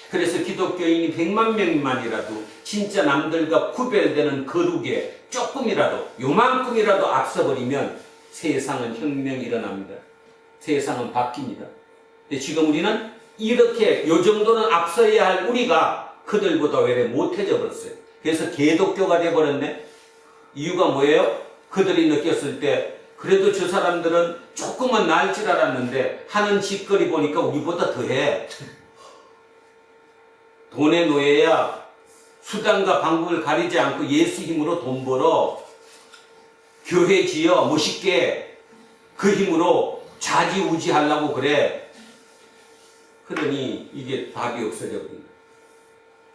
그래서 기독교인이 100만 명만이라도 진짜 남들과 구별되는 거룩에 조금이라도 요만큼이라도 앞서버리면 세상은 혁명이 일어납니다. 세상은 바뀝니다. 근데 지금 우리는 이렇게 요 정도는 앞서야 할 우리가 그들보다 왜 못해져 버렸어요. 그래서 개독교가 돼버렸네. 이유가 뭐예요? 그들이 느꼈을 때 그래도 저 사람들은 조금은 나을 줄 알았는데 하는 짓거리 보니까 우리보다 더해. 돈의 노예야. 수단과 방법을 가리지 않고 예수 힘으로 돈 벌어. 교회 지어 멋있게. 그 힘으로 좌지우지 하려고 그래. 그러니 이게 답이 없어져 버린다.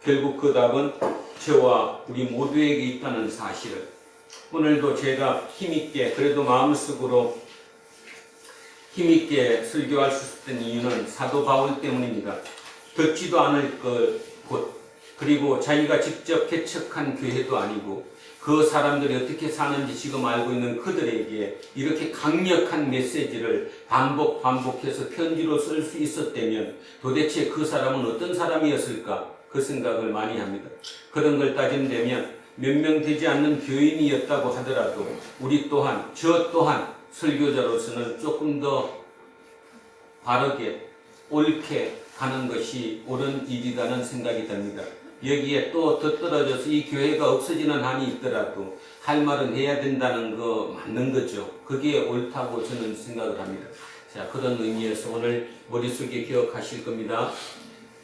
결국 그 답은 저와 우리 모두에게 있다는 사실을 오늘도 제가 힘있게 그래도 마음속으로 힘있게 설교할 수 있었던 이유는 사도 바울 때문입니다. 듣지도 않을 곳 그리고 자기가 직접 개척한 교회도 아니고 그 사람들이 어떻게 사는지 지금 알고 있는 그들에게 이렇게 강력한 메시지를 반복해서 편지로 쓸 수 있었다면 도대체 그 사람은 어떤 사람이었을까? 그 생각을 많이 합니다. 그런 걸 따진다면 몇 명 되지 않는 교인이었다고 하더라도 우리 또한 저 또한 설교자로서는 조금 더 바르게 옳게 가는 것이 옳은 일이라는 생각이 듭니다. 여기에 또 더 떨어져서 이 교회가 없어지는 한이 있더라도 할 말은 해야 된다는 거 맞는 거죠. 그게 옳다고 저는 생각을 합니다. 자, 그런 의미에서 오늘 머릿속에 기억하실 겁니다.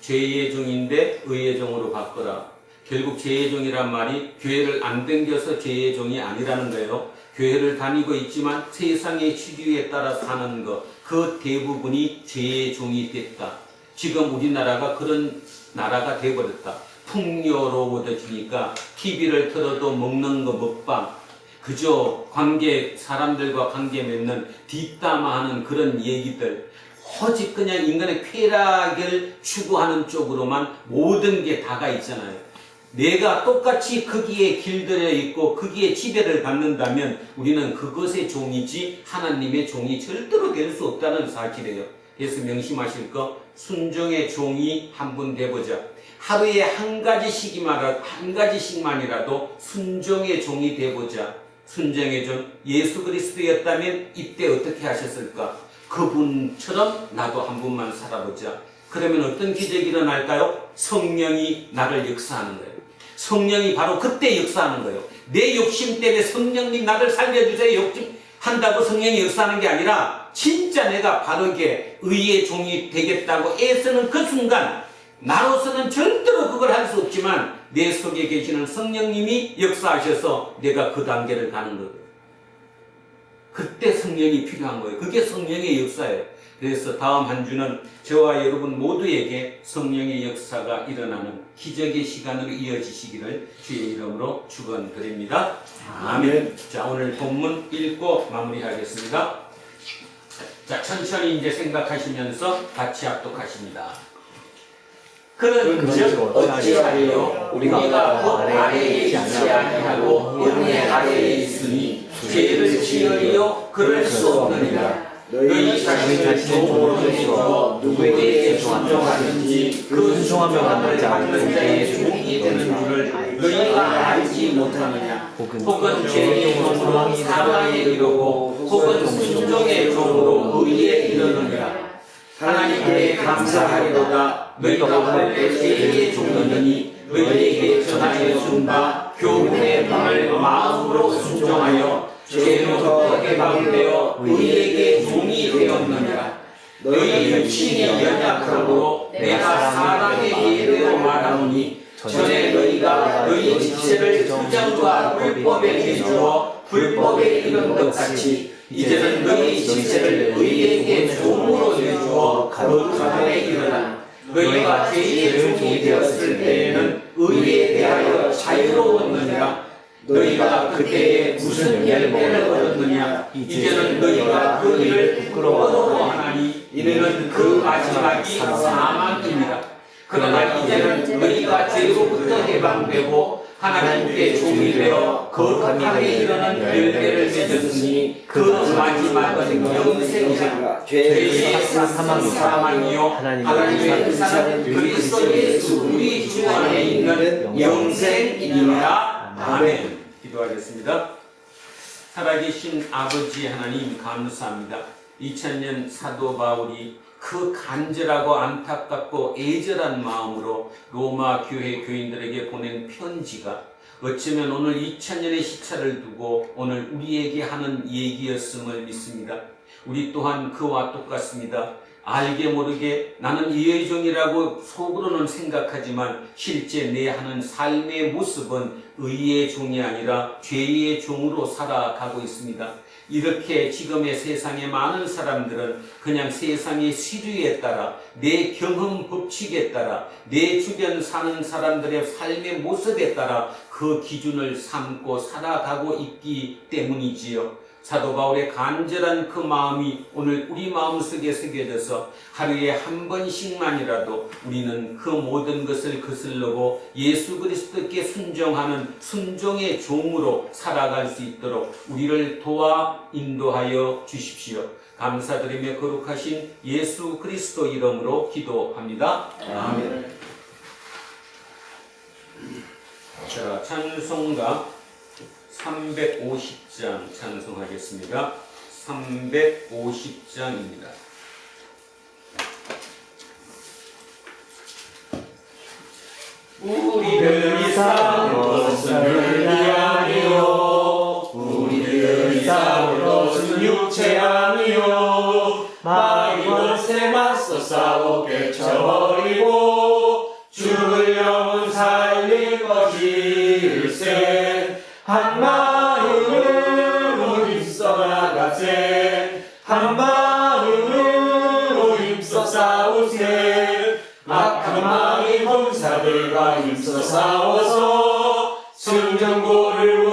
죄의 종인데 의의 종으로 바꿔라. 결국 죄의 종이란 말이 교회를 안 댕겨서 죄의 종이 아니라는 거예요. 교회를 다니고 있지만 세상의 주류에 따라 사는 것, 그 대부분이 죄의 종이 됐다. 지금 우리나라가 그런 나라가 돼버렸다. 풍요로워지니까 TV를 틀어도 먹는 거 먹방, 그저 사람들과 관계 맺는 뒷담화하는 그런 얘기들, 오직 그냥 인간의 쾌락을 추구하는 쪽으로만 모든 게 다가 있잖아요. 내가 똑같이 거기에 길들여 있고 거기에 지배를 받는다면 우리는 그것의 종이지 하나님의 종이 절대로 될 수 없다는 사실이에요. 그래서 명심하실 거, 순종의 종이 한 분 돼보자. 하루에 한 가지씩만이라도 순종의 종이 돼보자. 순종의 종, 예수 그리스도였다면 이때 어떻게 하셨을까? 그분처럼 나도 한 분만 살아보자. 그러면 어떤 기적이 일어날까요? 성령이 나를 역사하는 거예요. 성령이 바로 그때 역사하는 거예요. 내 욕심 때문에 성령님 나를 살려주세요 욕심한다고 성령이 역사하는 게 아니라 진짜 내가 바르게 의의 종이 되겠다고 애쓰는 그 순간 나로서는 절대로 그걸 할 수 없지만 내 속에 계시는 성령님이 역사하셔서 내가 그 단계를 가는 거예요. 그때 성령이 필요한 거예요. 그게 성령의 역사예요. 그래서 다음 한 주는 저와 여러분 모두에게 성령의 역사가 일어나는 기적의 시간으로 이어지시기를 주의 이름으로 축원드립니다. 아멘. 자, 오늘 본문 읽고 마무리하겠습니다. 자, 천천히 이제 생각하시면서 같이 합독하십니다. 그런즉 어찌하리요 우리가 법 아래에 있지 아니하고 은혜 아래에 있으니 죄를 지으리요 그럴 수 없느니라. 너희 자신을 종으로 누구에게 순종하든지 그 순종하며 받는 자의 종이 되는 줄을 너희가 알지 못하느냐. 혹은 죄의 종으로 사망에 이르고 혹은 순종의 종으로 의에 이르느니라. 하나님께 감사하리로다. 너희가 볼 때 죄의 종이니 너희에게 전하여 준 바 교훈의 말을 마음으로 순종하여 죄로부터 해방되어 의에게 종이 되었느니라. 너희 육신이 연약하고 내가 사람의 예대로 말하노니 전에 너희가 너희 지체를 주장과 불법에 내주어 불법에 이른 것 같이 이제는 너희 지체를 의에게 종으로 내주어 거룩함에 이르라. 너희가 죄의 종이 되었을 때에는 의에 대하여 자유로웠느니라. 너희가 그때에 무슨 열매를 얻었느냐? 이제는 너희가 그 일을 부끄러워하나니 이는 그 마지막이 사망입니다. 그러나 이제는 너희가 죄로부터 해방되고 하나님께 종이 되어 거룩하게 이르는 열매를 맺었으니 그 마지막은 영생이라. 죄의 사망이요 하나님의 사랑 그리스도 예수 우리 주 안에 있는 영생이니라. 아멘. 기도하겠습니다. 살아계신 아버지 하나님 감사합니다. 2000년 사도 바울이 그 간절하고 안타깝고 애절한 마음으로 로마 교회 교인들에게 보낸 편지가 어쩌면 오늘 2000년의 시차를 두고 오늘 우리에게 하는 얘기였음을 믿습니다. 우리 또한 그와 똑같습니다. 알게 모르게 나는 의의 종이라고 속으로는 생각하지만 실제 내 하는 삶의 모습은 의의 종이 아니라 죄의 종으로 살아가고 있습니다. 이렇게 지금의 세상의 많은 사람들은 그냥 세상의 시류에 따라 내 경험 법칙에 따라 내 주변 사는 사람들의 삶의 모습에 따라 그 기준을 삼고 살아가고 있기 때문이지요. 사도 바울의 간절한 그 마음이 오늘 우리 마음속에 새겨져서 하루에 한 번씩만이라도 우리는 그 모든 것을 거슬러고 예수 그리스도께 순종하는 순종의 종으로 살아갈 수 있도록 우리를 도와 인도하여 주십시오. 감사드리며 거룩하신 예수 그리스도 이름으로 기도합니다. 아멘. 자, 찬송가 350장 찬송하겠습니다. 350장입니다. 우리를 싸운 것은 아니요 우리를 싸운 것은 육체 아니요 마귀 것에 맞서 싸워 깨쳐버리고 죽을 영혼 살릴 것일세 한 마음으로 힘써 나가세 한 마음으로 힘써 싸우세 악한 마귀 군사들과 힘써 싸워서 승전고를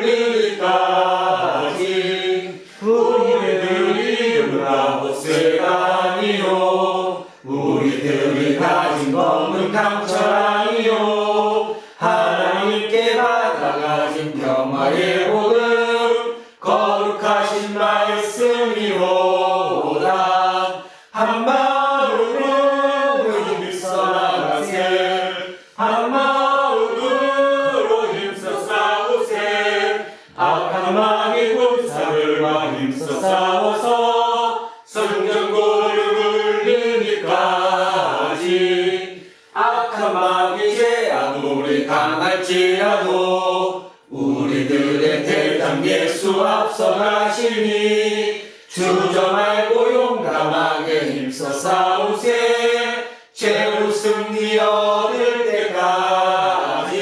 울리기까지 우리들이 문화보세가 아니요 우리들이 가진 검은 강철 아니요 하나님께 받아가진 평화의 복음 거룩하신 말씀이로다 한 마음으로 힘써 나가세 한 마음으로 힘써 싸우세 악한 마귀 군사들과 힘써 싸워서 성전고를 울리기까지 악한 마귀 죄악 우리 강할지라도 우리들의 대장 예수 앞서 가시니 주저 말고 용감하게 힘써 싸우세 최후 승리 얻을 때까지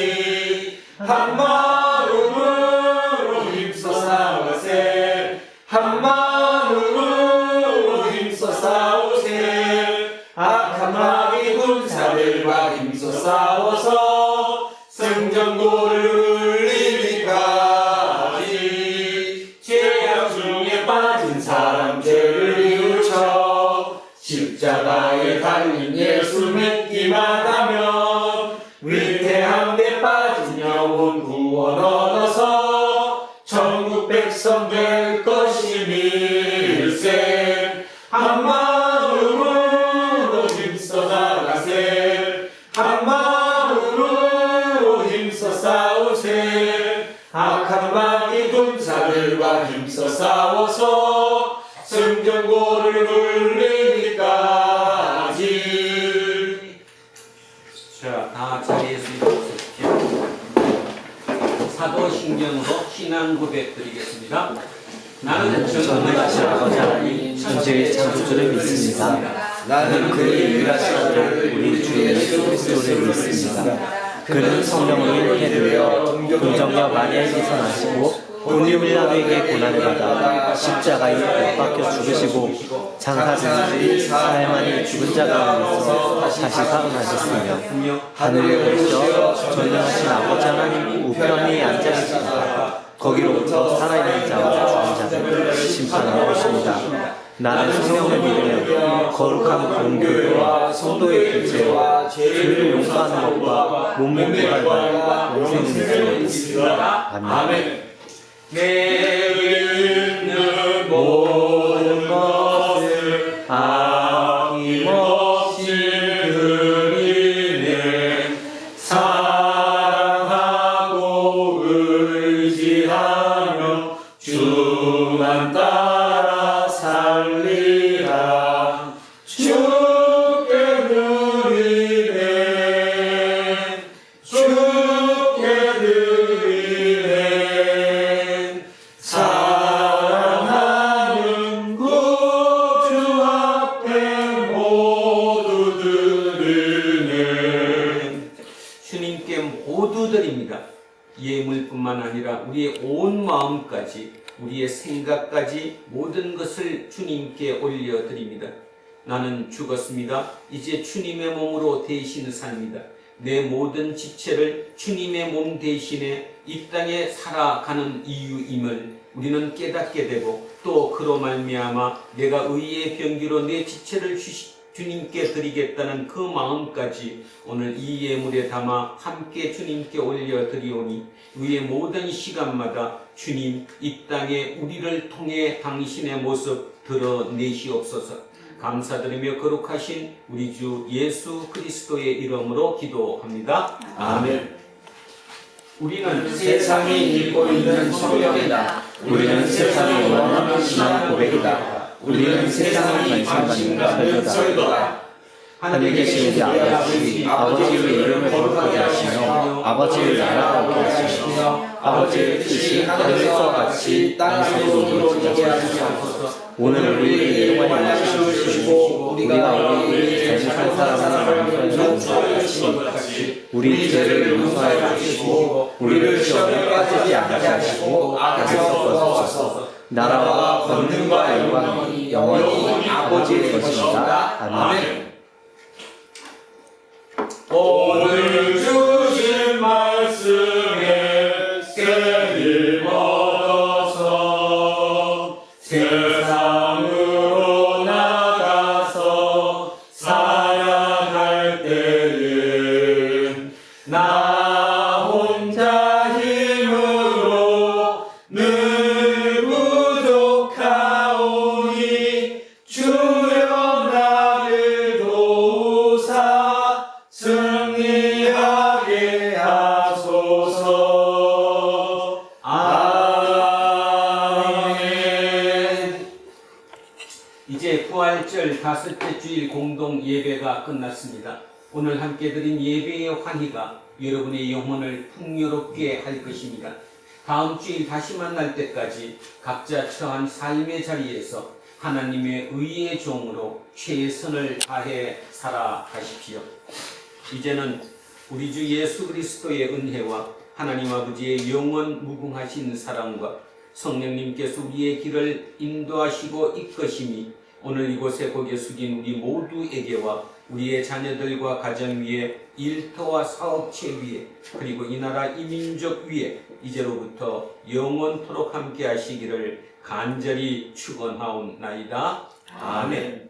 한 마음으로 힘써 싸우세 한 마음으로 힘써 싸우세 악한 마귀 군사들과 힘써 싸워서 승전고를 울리기까지 죄악 중에 빠진 사람 죄를 뉘우쳐 십자가에 달린 예수 믿기만 하면 위태한 데 빠진 영혼 구원 얻어서 천국 백성 될 것이밀세 한 마음으로 힘써 나가세 한 마음으로 힘써 싸우세 악한 마귀 군사들과 힘써 싸워서 승전고를 울리기까지. 자, 다 자리에서 일어서십시오. 사도신경으로 신앙 고백 드리겠습니다. 나는 전능하신 아버지 하나님 천지의 창조주를 믿습니다. 나는 그의 유일하신 아들 우리 주 예수 그리스도를 믿습니다. 그는 성령으로 잉태되어 동정녀 마리아에게서 나시고 본유 빌라도에게 고난을 받아 십자가에 못 박혀 죽으시고 장사되는 사흘만에 죽은 자 가운데서 다시 살아나셨으며 하늘에 오르셔 전능하신 아버지 하나님 우편에 앉아 계시다. 거기로부터 살아있는 자와 죽은 자들을 심판하러 오십니다. 나는 성령을 믿으며 거룩한 공교회와 성도의 교제와 죄를 용서하는 것과 몸의 부활과 영생을 믿습니다. 아멘. 내 있는 모든 것을 아낌없이 드리네. 사랑하고 의지하며 주만 따라 살리라. 주께 드리네. 주께 드리네. 사랑하는 구주 앞에 모두 드리네. 주님께 모두 드립니다. 예물뿐만 아니라 우리의 온 마음까지, 우리의 생각까지 모든 것을 주님께 올려드립니다. 나는 죽었습니다. 이제 주님의 몸으로 대신 삽니다. 내 모든 지체를 주님의 몸 대신에 이 땅에 살아가는 이유임을 우리는 깨닫게 되고, 또 그로 말미암아 내가 의의 병기로 내 지체를 주님께 드리겠다는 그 마음까지 오늘 이 예물에 담아 함께 주님께 올려드리오니, 위의 모든 시간마다 주님 이 땅에 우리를 통해 당신의 모습 드러내시옵소서. 감사드리며 거룩하신 우리 주 예수 그리스도의 이름으로 기도합니다. 아멘. 우리는 세상이 읽고 있는 성경이다. 우리는 세상이 원하는 신앙 고백이다. 우리는 세상을 관심받는 설교다. 하늘에 계신 우리 아버지의 이름을 거룩하게 하시며 아버지의 나라가 오게 하시며 아버지의 뜻이 하늘에서 같이 땅에서도 이루어지게 하시옵소서. 오늘 우리에게 일용할 양식을 주시고 우리가 우리 잘못한 사람을 용서하는 것 같이 우리 죄를 용서하여 주시고 우리를 시험에 빠지지 않게 하시고 악에서 벗어나소서. 나라와 권능과 영광이 영원히 아버지의 것입니다. 아멘. 오늘 주신 말씀에 깨임 얻어서 세상으로 나가서 살아갈 때는 나 혼자 힘으로 늘 부족하오니 주여 나를 도우사 승리하게 하소서. 아멘. 이제 부활절 다섯째 주일 공동 예배가 끝났습니다. 오늘 함께 드린 예배의 환희가 여러분의 영혼을 풍요롭게 할 것입니다. 다음 주일 다시 만날 때까지 각자 처한 삶의 자리에서 하나님의 의의 종으로 최선을 다해 살아가십시오. 이제는 우리 주 예수 그리스도의 은혜와 하나님 아버지의 영원 무궁하신 사랑과 성령님께서 우리의 길을 인도하시고 이끄심이 오늘 이곳에 고개 숙인 우리 모두에게와 우리의 자녀들과 가정 위에, 일터와 사업체 위에, 그리고 이 나라 이 민족 위에 이제로부터 영원토록 함께 하시기를 간절히 축원하옵나이다. 아멘.